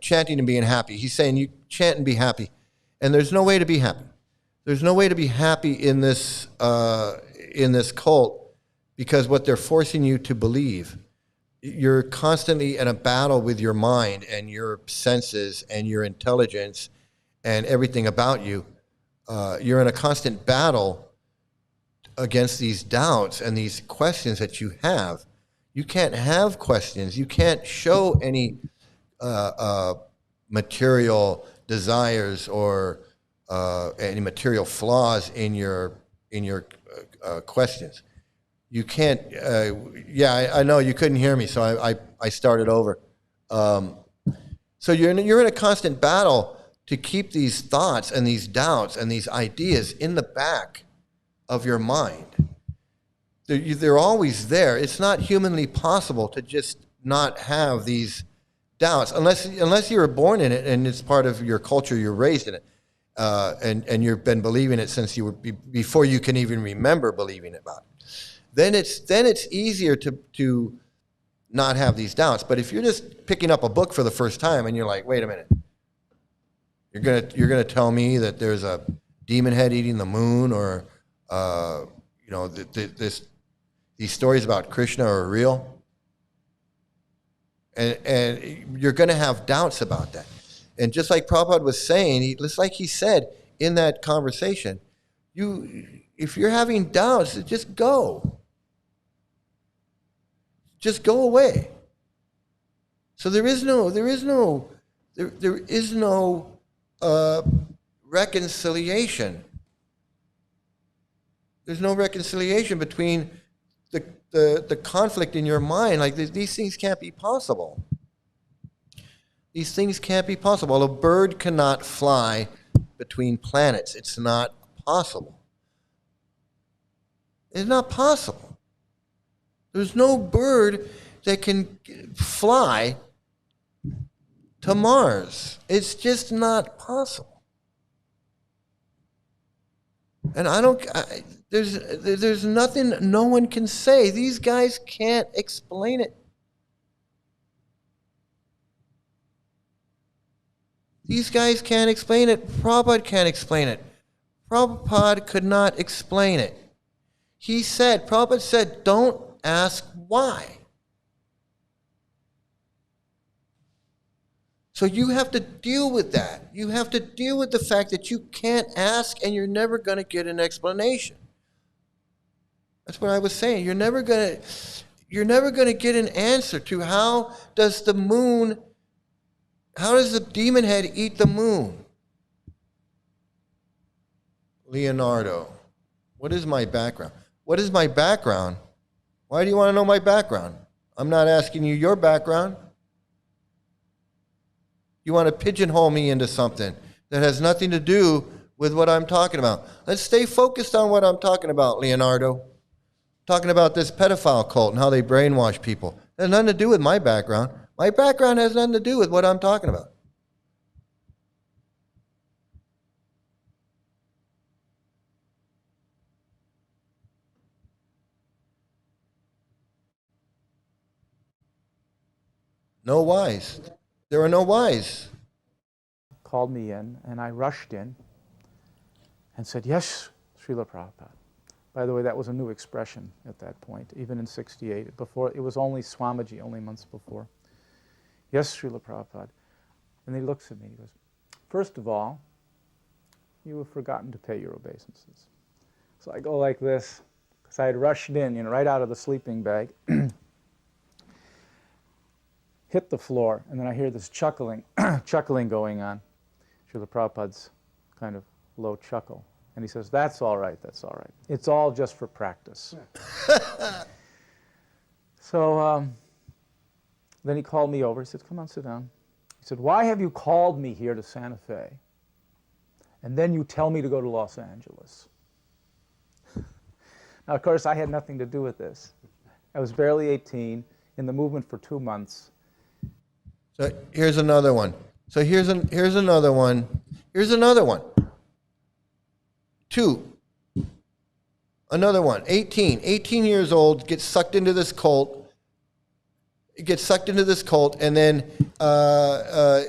chanting and being happy. He's saying you chant and be happy, and there's no way to be happy. There's no way to be happy in this cult, because what they're forcing you to believe, you're constantly in a battle with your mind and your senses and your intelligence and everything about you. You're in a constant battle against these doubts and these questions that you have. You can't have questions. You can't show any material desires or any material flaws in your questions. You can't. I know you couldn't hear me, so I started over. So you're in a constant battle to keep these thoughts and these doubts and these ideas in the back of your mind. They're always there. It's not humanly possible to just not have these doubts unless you were born in it and it's part of your culture. You're raised in it, and you've been believing it since you were before you can even remember believing about it. Then it's easier to not have these doubts. But if you're just picking up a book for the first time and you're like, wait a minute, you're gonna tell me that there's a demon head eating the moon, or these stories about Krishna are real, and you're gonna have doubts about that. And just like Prabhupada was saying, just like he said in that conversation, if you're having doubts, just go. Just go away. So there is no reconciliation. There's no reconciliation between the conflict in your mind. Like these things can't be possible. These things can't be possible. A bird cannot fly between planets. It's not possible. It's not possible. There's no bird that can fly to Mars. It's just not possible. And there's nothing no one can say. These guys can't explain it. These guys can't explain it. Prabhupada can't explain it. Prabhupada could not explain it. Prabhupada said, don't ask why. So you have to deal with that. You have to deal with the fact that you can't ask and you're never going to get an explanation. That's what I was saying. You're never going to get an answer to how does the demon head eat the moon? Leonardo, what is my background? What is my background? Why do you want to know my background? I'm not asking you your background. You want to pigeonhole me into something that has nothing to do with what I'm talking about. Let's stay focused on what I'm talking about, Leonardo. Talking about this pedophile cult and how they brainwash people. It has nothing to do with my background. My background has nothing to do with what I'm talking about. No whys. There are no whys. Called me in, and I rushed in and said, yes, Srila Prabhupada. By the way, that was a new expression at that point, even in '68. Before, it was only Swamiji, only months before. Yes, Srila Prabhupada. And he looks at me, he goes, first of all, you have forgotten to pay your obeisances. So I go like this, because I had rushed in, right out of the sleeping bag, hit the floor, and then I hear this chuckling going on. Srila Prabhupada's kind of low chuckle. And he says, that's all right. It's all just for practice. So then he called me over. He said, come on, sit down. He said, why have you called me here to Santa Fe? And then you tell me to go to Los Angeles. Now, of course, I had nothing to do with this. I was barely 18, in the movement for 2 months. So here's another one. Here's another one. Here's another one. 2. Another one. 18 years old, gets sucked into this cult. He gets sucked into this cult, and then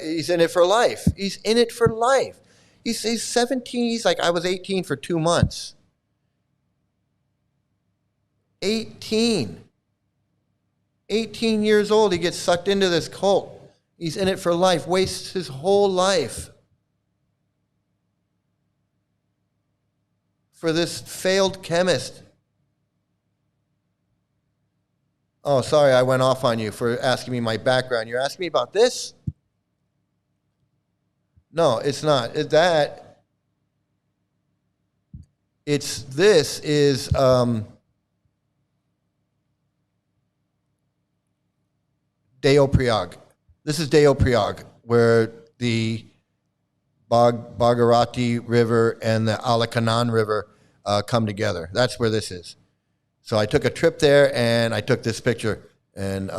he's in it for life. He's in it for life. He's 17. He's like, I was 18 for 2 months. 18 years old, he gets sucked into this cult. He's in it for life, wastes his whole life for this failed chemist. Oh, sorry, I went off on you for asking me my background. You're asking me about this? No, it's not. This is Deoprayag. This is Deoprayag, where the Bhagirati River and the Alakanan River come together. That's where this is. So I took a trip there, and I took this picture, and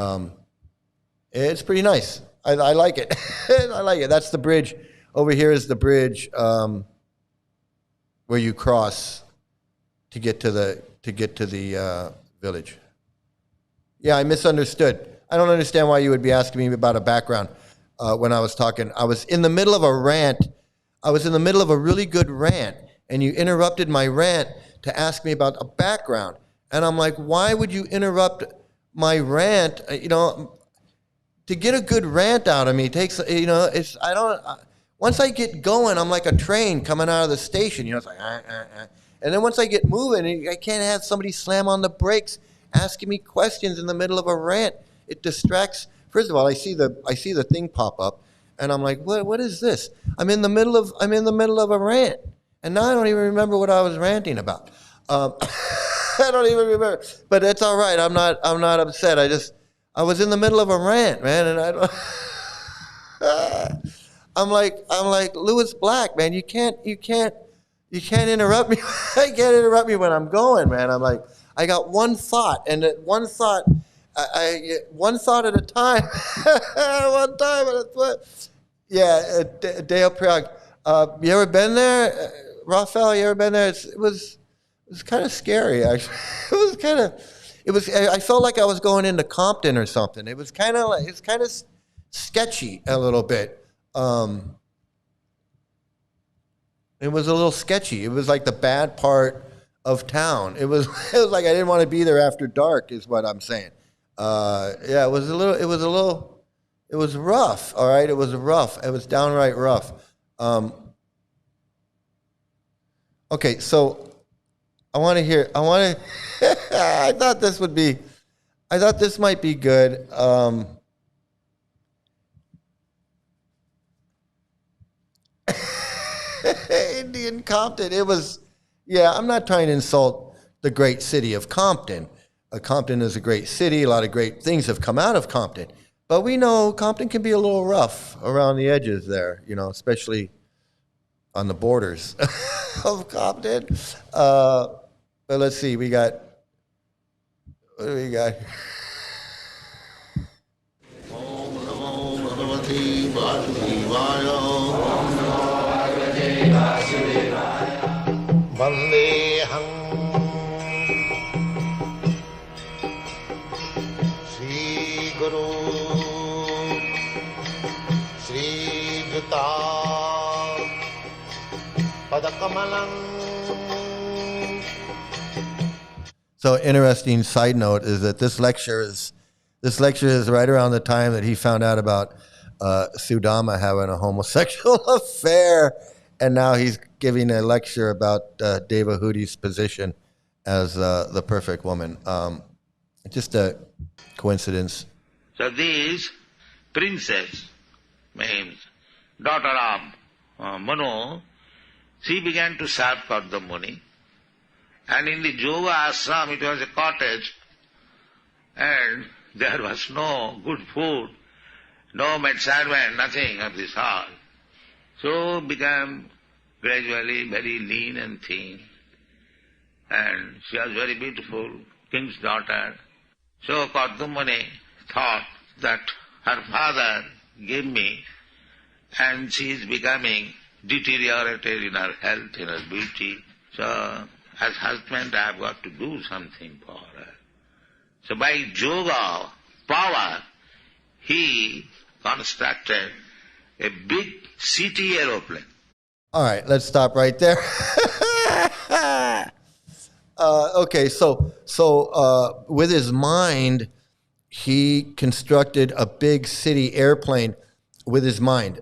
it's pretty nice. I like it. I like it. That's the bridge. Over here is the bridge where you cross to get to the village. Yeah, I misunderstood. I don't understand why you would be asking me about a background when I was talking. I was in the middle of a rant. I was in the middle of a really good rant, and you interrupted my rant to ask me about a background. And I'm like, why would you interrupt my rant? To get a good rant out of me takes, once I get going, I'm like a train coming out of the station. It's like, And then once I get moving, I can't have somebody slam on the brakes asking me questions in the middle of a rant. It distracts. First of all, I see the thing pop up, and I'm like, what is this? I'm in the middle of a rant, and now I don't even remember what I was ranting about. I don't even remember, but it's all right. I'm not upset. I was in the middle of a rant, man, and I don't. I'm like Lewis Black, man. You can't interrupt me. You can't interrupt me when I'm going, man. I'm like, I got one thought, and one thought at a time. One time at a time. Yeah, Deoprayag. You ever been there, Raphael? You ever been there? It was kind of scary, actually. I felt like I was going into Compton or something. It's kind of sketchy a little bit. It was a little sketchy. It was like the bad part of town. It was like I didn't want to be there after dark, is what I'm saying. It was rough. All right, it was rough. It was downright rough. Okay, so I thought this might be good. Indian Compton. I'm not trying to insult the great city of Compton. Compton is a great city. A lot of great things have come out of Compton. But we know Compton can be a little rough around the edges there, especially on the borders of Compton. But let's see, what do we got? Vandeham Sri Guru Sri Juta Padakamalang. So interesting side note is that this lecture is right around the time that he found out about Sudama having a homosexual affair, and now he's giving a lecture about Devahuti's position as the perfect woman. Just a coincidence. So this princess, means daughter of Manu, she began to serve for the Muni. And in the yoga ashram, it was a cottage, and there was no good food, no maid servant, nothing of this sort. So became gradually very lean and thin. And she was very beautiful, king's daughter. So Kadumani thought that her father gave me, and she is becoming deteriorated in her health, in her beauty. So as husband, I have got to do something for her. So by yoga, power, he constructed a big city aeroplane. All right, let's stop right there. Okay, so with his mind, he constructed a big city airplane with his mind.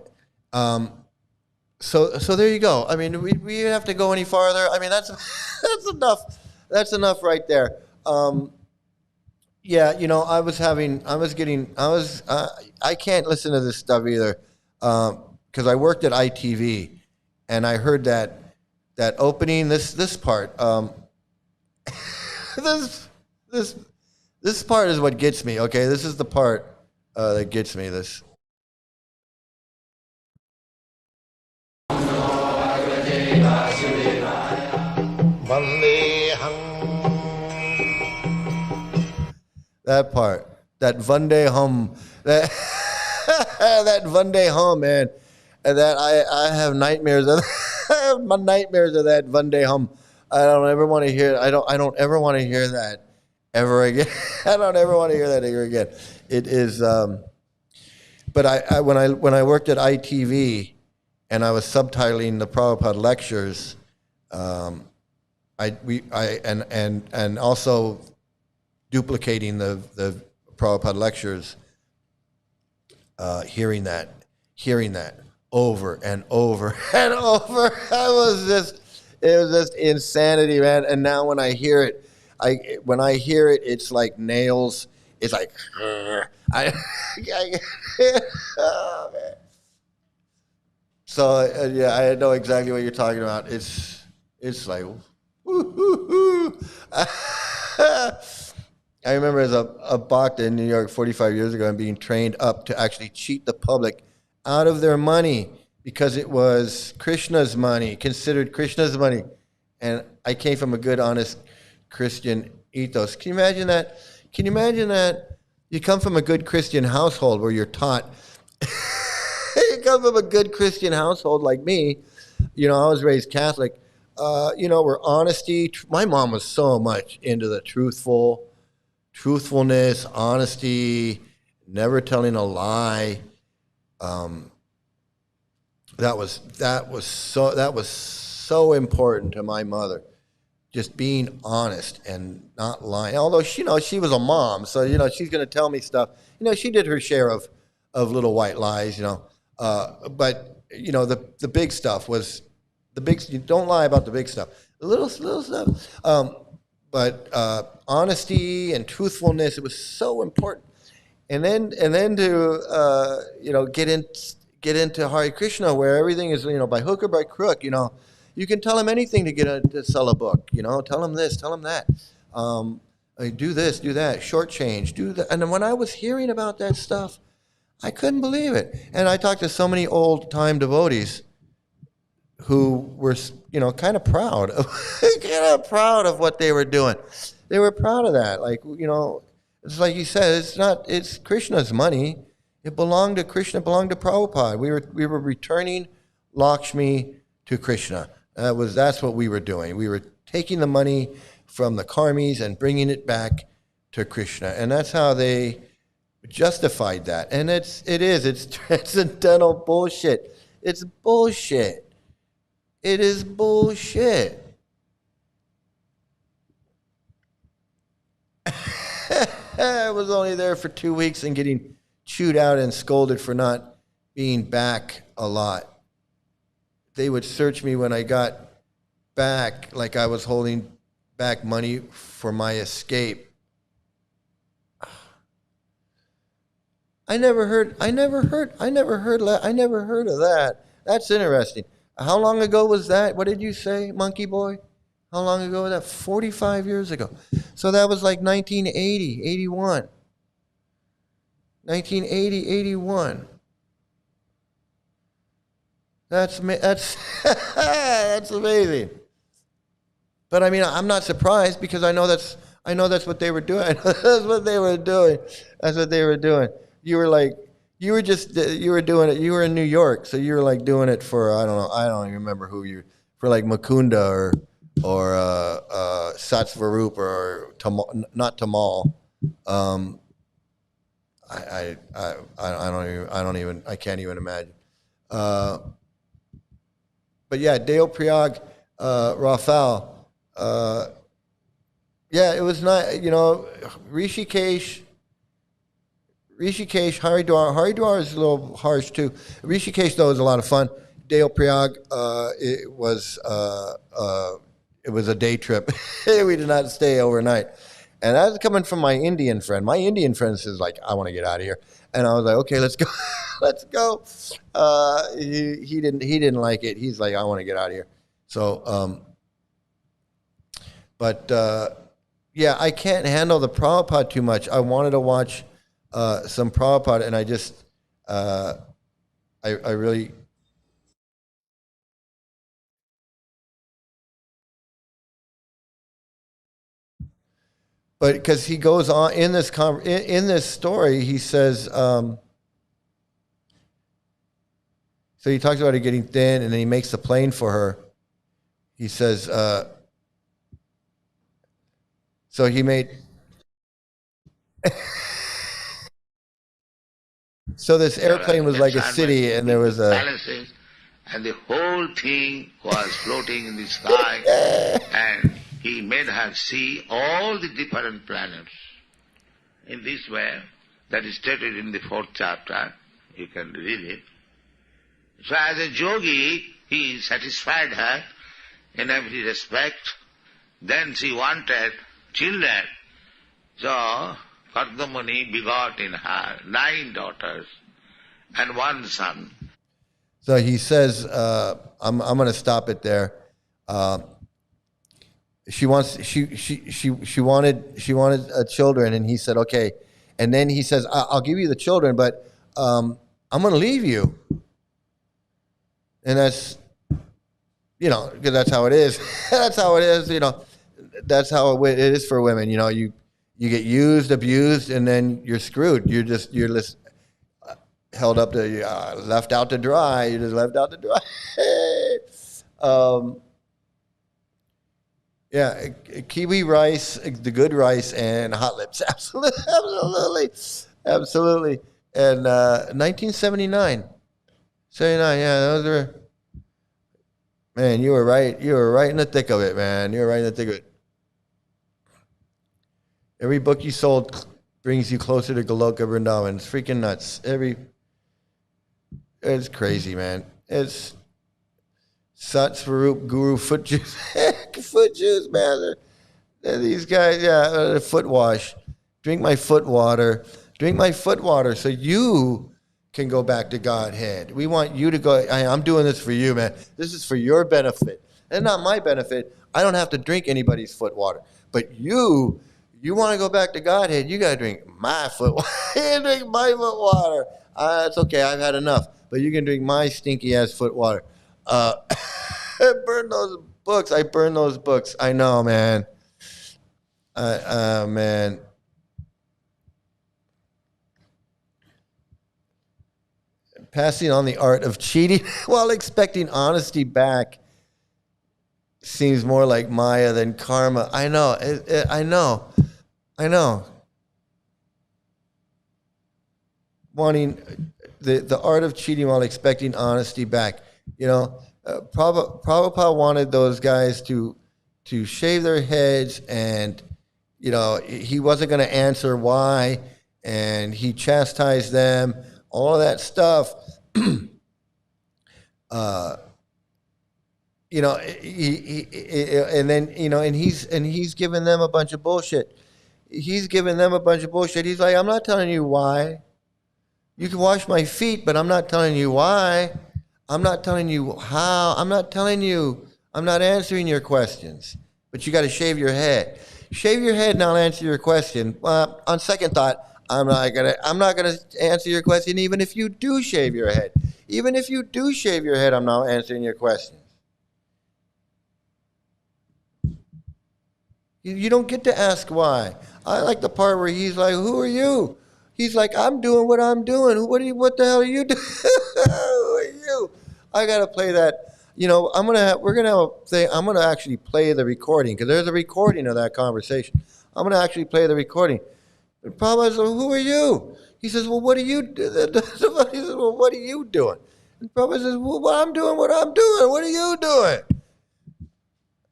So there you go. I mean, we have to go any farther. I mean, that's enough. That's enough right there. Yeah, I can't listen to this stuff either, because I worked at ITV, and I heard that opening, this part, this part is what gets me. Okay, this is the part that gets me. This. That part, that Vande Hum, that that Vande Hum, man, and that I have nightmares of. I have my nightmares of that Vande Hum. I don't ever want to hear. I don't ever want to hear that ever again. I don't ever want to hear that ever again. It is. But when I worked at ITV, and I was subtitling the Prabhupada lectures, and also duplicating the Prabhupada lectures, hearing that over and over and over. It was just insanity, man. And now when I hear it, it's like nails. It's like, oh, man. So yeah, I know exactly what you're talking about. It's like, woo-hoo-hoo. I remember as a bhakta in New York 45 years ago and being trained up to actually cheat the public out of their money because it was Krishna's money, considered Krishna's money. And I came from a good, honest Christian ethos. Can you imagine that? Can you imagine that? You come from a good Christian household where you're taught. You come from a good Christian household like me. I was raised Catholic. Where honesty. My mom was so much into the truthfulness, honesty, never telling a lie. That was so important to my mother, just being honest and not lying. Although she was a mom, so she's going to tell me stuff. She did her share of little white lies. But the big stuff was the big. You don't lie about the big stuff. The little stuff. But honesty and truthfulness, it was so important. And then to get into Hare Krishna, where everything is by hook or by crook. You can tell him anything to sell a book. Tell him this, tell him that. Do this, do that. Shortchange, do that. And then when I was hearing about that stuff, I couldn't believe it. And I talked to so many old time devotees who were kind of proud of what they were doing. They were proud of that. It's like you said, it's Krishna's money. It belonged to Krishna, belonged to Prabhupada. We were returning Lakshmi to Krishna. That's what we were doing. We were taking the money from the karmis and bringing it back to Krishna. And that's how they justified that. And it's transcendental bullshit. It's bullshit. It is bullshit. I was only there for 2 weeks and getting chewed out and scolded for not being back a lot. They would search me when I got back like I was holding back money for my escape. I never heard of that. That's interesting. How long ago was that? What did you say, Monkey Boy? How long ago was that? 45 years ago. So that was like 1980, 81. 1980, 81. That's that's amazing. But I mean, I'm not surprised because I know that's what they were doing. That's what they were doing. That's what they were doing. You were doing it. You were in New York, so you were like doing it for I don't even remember who you for like Mukunda or Satsvarup or Tamal, not Tamal. I can't even imagine. But yeah, Deo Prayag, Rafal, yeah, it was not, Rishikesh, Haridwar is a little harsh too. Rishikesh though is a lot of fun. Deo Prayag, it was a day trip. We did not stay overnight. And that was coming from my Indian friend. My Indian friend says like, I want to get out of here. And I was like, okay, let's go. Let's go. He didn't like it. He's like, I want to get out of here. So, yeah, I can't handle the Prabhupada too much. I wanted to watch some Prabhupada, and I just, I really. But because he goes on in this in this story, he says, so he talks about her getting thin, and then he makes the plane for her. He says, so he made. So this airplane was like a city, and there was a palaces, and the whole thing was floating in the sky, and he made her see all the different planets. In this way, that is stated in the 4th chapter. You can read it. So as a yogi, he satisfied her in every respect. Then she wanted children. So Kardamuni begot in her 9 daughters and 1 son. So he says, I'm going to stop it there. She wanted children, and he said, okay. And then he says, I'll give you the children, but I'm going to leave you. And that's, because that's how it is. That's how it is, That's how it is for women. You get used, abused, and then you're screwed. You're just held up to, left out to dry. You're just left out to dry. Yeah, kiwi rice, the good rice, and hot lips. Absolutely. And 1979. 79, yeah, those were, man, you were right. You were right in the thick of it, man. You were right in the thick of it. Every book you sold brings you closer to Goloka Vrindavan. It's freaking nuts. It's crazy, man. It's Sat Swarup Guru foot juice. Foot juice, man. These guys, foot wash. Drink my foot water. Drink my foot water so you can go back to Godhead. We want you to go. I'm doing this for you, man. This is for your benefit. And not my benefit. I don't have to drink anybody's foot water. But you want to go back to Godhead, you got to drink my foot water. You drink my foot water. It's okay. I've had enough. But you can drink my stinky-ass foot water. I burned those books. I know, man. Man. Passing on the art of cheating while expecting honesty back seems more like Maya than karma. I know. I know. Wanting the art of cheating while expecting honesty back. Prabhupada wanted those guys to shave their heads, and he wasn't going to answer why, and he chastised them, all of that stuff. And he's giving them a bunch of bullshit. He's like, I'm not telling you why. You can wash my feet, but I'm not telling you why. I'm not telling you how. I'm not answering your questions. But you got to shave your head. Shave your head and I'll answer your question. On second thought, I'm not gonna answer your question even if you do shave your head. Even if you do shave your head, I'm not answering your questions. You don't get to ask why. I like the part where he's like, "Who are you?" He's like, "I'm doing what I'm doing. What the hell are you doing? Who are you?" I gotta play that. I'm gonna actually play the recording because there's a recording of that conversation. I'm gonna actually play the recording. And Prabhupada says, well, who are you? He says, well, what are you doing? He says, well, what are you doing? And Prabhupada says, well, I'm doing what I'm doing. What are you doing?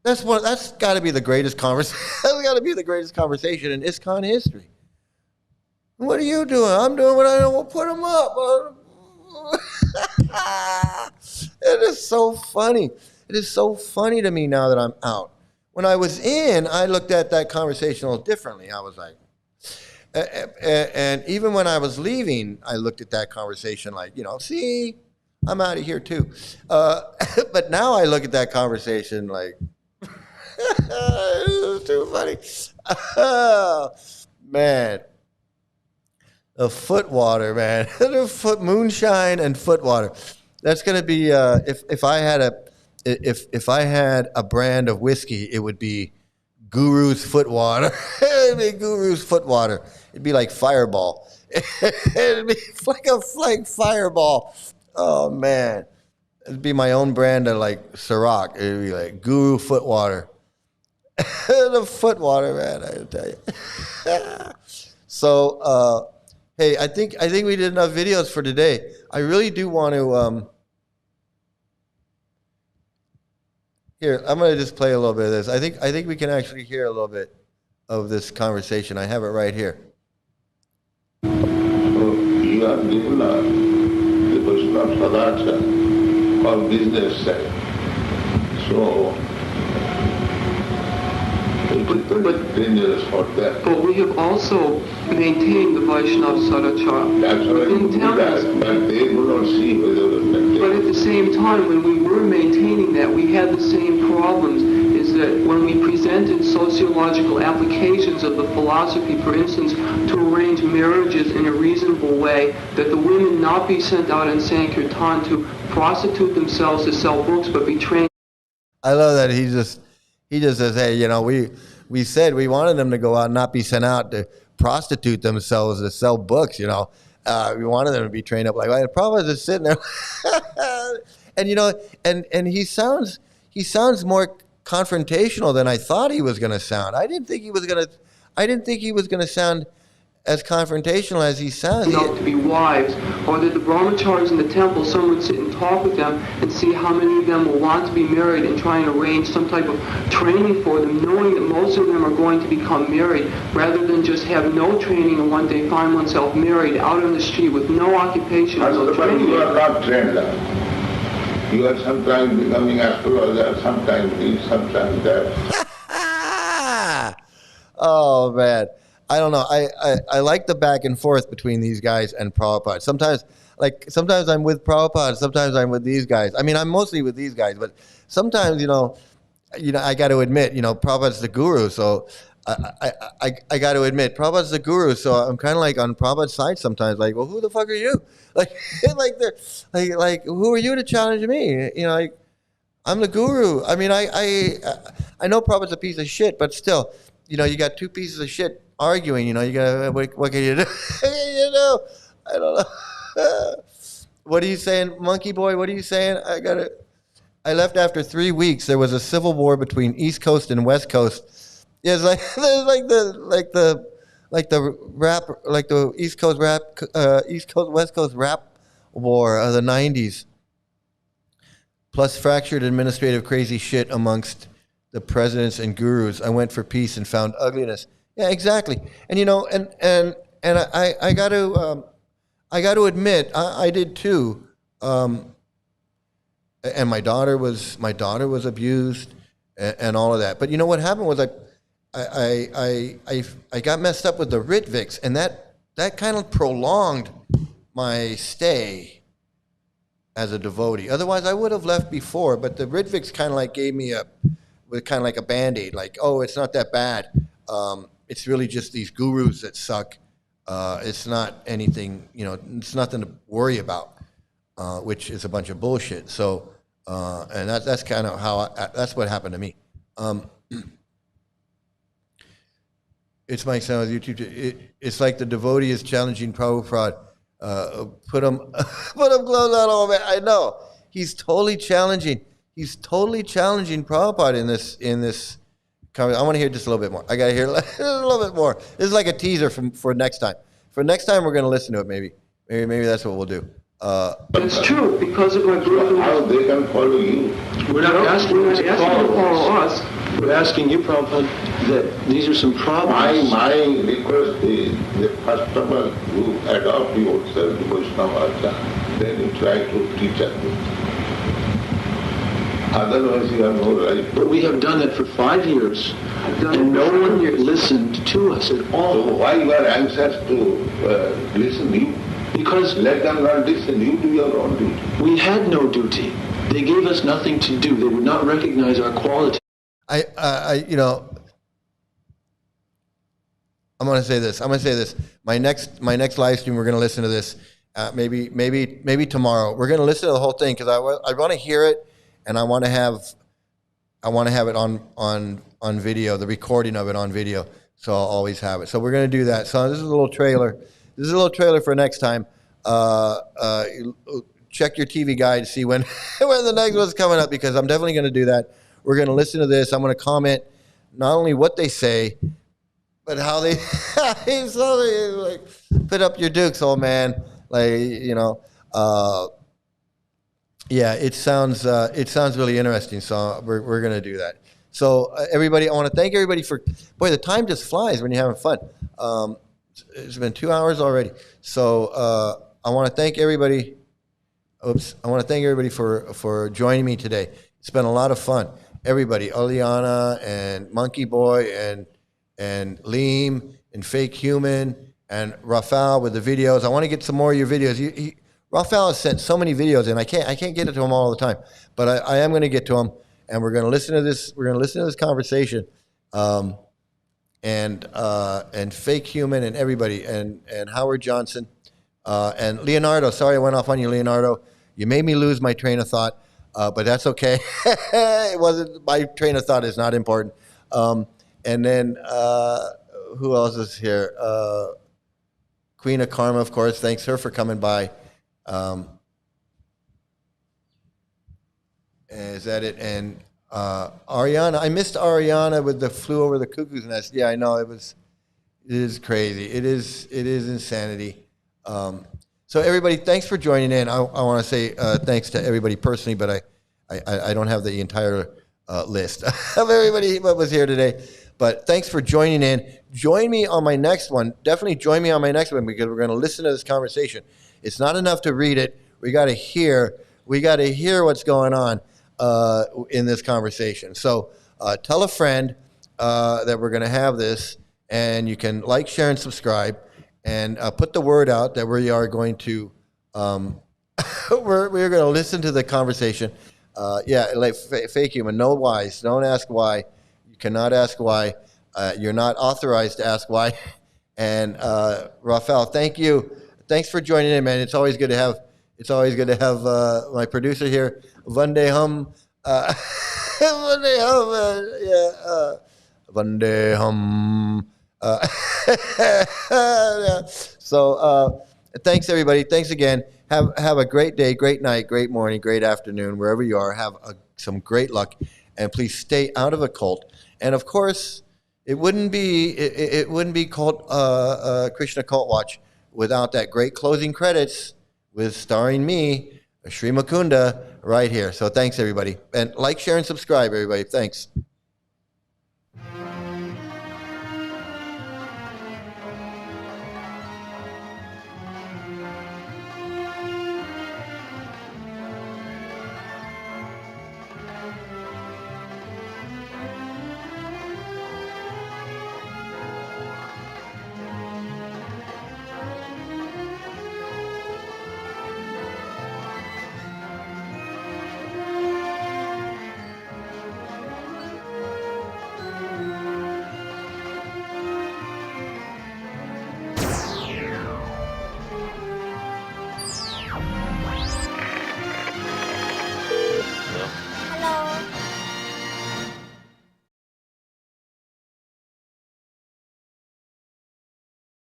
That's got to be the greatest conversation. That's got to be the greatest conversation in ISKCON history. What are you doing? I'm doing what I know. We'll put them up. It is so funny. It is so funny to me now that I'm out. When I was in, I looked at that conversation a little differently. I was like, and even when I was leaving, I looked at that conversation like, see, I'm out of here too. But now I look at that conversation like, it was too funny. Oh, man. The foot water, man. The foot moonshine and foot water. That's gonna be if I had a brand of whiskey, it would be Guru's foot water. It'd be Guru's foot water. It'd be like Fireball. It'd be like Fireball. Oh man. It'd be my own brand of like Ciroc. It'd be like Guru foot water. The foot water, man, I tell you. So hey, I think we did enough videos for today. I really do want to here, I'm gonna just play a little bit of this. I think we can actually hear a little bit of this conversation. I have it right here. You are given the question of Sadarcha or business side. So it is very dangerous for them. But we have also maintained the Vaishnava Sadachara. That's why we do that, but they do not see whether but at the same time, when we were maintaining that, we had the same problems, is that when we presented sociological applications of the philosophy, for instance, to arrange marriages in a reasonable way, that the women not be sent out in Sankirtan to prostitute themselves to sell books, but be trained. I love that he just says, hey, we said we wanted them to go out and not be sent out to prostitute themselves to sell books, we wanted them to be trained up like that. The problem is just sitting there. and he sounds more confrontational than I thought he was going to sound. I didn't think he was going to sound as confrontational as he sounds. To be wives, or that the brahmacharis in the temple, someone would sit and talk with them and see how many of them will want to be married and try and arrange some type of training for them, knowing that most of them are going to become married, rather than just have no training and one day find oneself married out on the street with no occupation, no training. You are not trained. You are sometimes becoming astrologer, sometimes this, sometimes that. Oh man. I don't know. I like the back and forth between these guys and Prabhupada. Sometimes I'm with Prabhupada. Sometimes I'm with these guys. I mean, I'm mostly with these guys, but sometimes, I got to admit, Prabhupada's the guru. So I got to admit, Prabhupada's the guru. So I'm kind of like on Prabhupada's side sometimes. Like, well, who the fuck are you? Like who are you to challenge me? I'm the guru. I mean, I know Prabhupada's a piece of shit, but still, you got two pieces of shit arguing, you gotta, what can you do? I don't know. What are you saying, monkey boy? What are you saying? I left after 3 weeks. There was a civil war between East Coast and West Coast. Yeah, it's like the East Coast West Coast rap war of the 90s. Plus fractured administrative crazy shit amongst the presidents and gurus. I went for peace and found ugliness. Yeah, exactly. And I got to admit, I did too. And my daughter was abused and all of that. But what happened was I got messed up with the Ritvix, and that kind of prolonged my stay as a devotee. Otherwise, I would have left before. But the Ritvix kind of like gave me a Band-Aid, like, oh, it's not that bad. It's really just these gurus that suck. It's not anything, it's nothing to worry about, which is a bunch of bullshit. So, and that's kind of how that's what happened to me. It's my sound with YouTube. It's like the devotee is challenging Prabhupada. Put him close on, oh man. I know he's totally challenging. He's totally challenging Prabhupada in this I want to hear just a little bit more. I got to hear a little bit more. This is like a teaser for next time. For next time, we're going to listen to it. Maybe that's what we'll do. It's true, because of my group. How they can follow you? We're not asking you to follow us. We're asking you, Prabhupada, that these are some problems. My request is that first of all, you adopt yourself to Vaishnava Acharya. Then you try to teach others. Otherwise, you have no right. But we have done that for 5 years, and no one listened to us at all. So why you are anxious to listen? You because let them not listen. You do your own duty. We had no duty. They gave us nothing to do. They would not recognize our quality. I'm going to say this. My next live stream, we're going to listen to this. Maybe tomorrow. We're going to listen to the whole thing because I want to hear it, and I want to have it on video, the recording of it on video. So I'll always have it. So we're going to do that. So this is a little trailer. This is a little trailer for next time. Check your TV guide to see when the next one's coming up, because I'm definitely going to do that. We're going to listen to this. I'm going to comment not only what they say, but how they like put up your dukes, old man. Like, yeah, it sounds really interesting. So we're going to do that. So everybody, I want to thank everybody for, boy, the time just flies when you're having fun. It's been 2 hours already. So I want to thank everybody. I want to thank everybody for joining me today. It's been a lot of fun. Everybody, Oliana and Monkey Boy and Liam and Fake Human and Rafael with the videos. I want to get some more of your videos. Rafael has sent so many videos in. I can't get it to him all the time, but I am going to get to him, and we're going to listen to this. We're going to listen to this conversation, and Fake Human and everybody and Howard Johnson and Leonardo. Sorry, I went off on you, Leonardo. You made me lose my train of thought. But that's okay. It wasn't, my train of thought is not important. And then who else is here? Queen of Karma, of course. Thanks her for coming by. Is that it? And Ariana, I missed Ariana with the flew over the cuckoo's nest. Yeah, I know, it is crazy. It is insanity. So everybody, thanks for joining in. I want to say thanks to everybody personally, but I don't have the entire list of everybody that was here today. But thanks for joining in. Join me on my next one. Definitely join me on my next one, because we're going to listen to this conversation. It's not enough to read it. We got to hear what's going on in this conversation. So tell a friend that we're going to have this, and you can like, share, and subscribe. And put the word out that we are going to, we're going to listen to the conversation. Yeah, like Fake Human, no whys. Don't ask why. You cannot ask why. You're not authorized to ask why. And Rafael, thank you. Thanks for joining in, man. It's always good to have my producer here, Vande Hum. Vande Hum, yeah. Vande Hum. Yeah. So thanks everybody. Thanks again. Have a great day, great night, great morning, great afternoon, wherever you are. Have some great luck, and please stay out of a cult. And of course, it wouldn't be called Krishna Cult Watch without that great closing credits with starring me, Sri Mukunda, right here. So thanks everybody, and like, share, and subscribe, everybody. Thanks.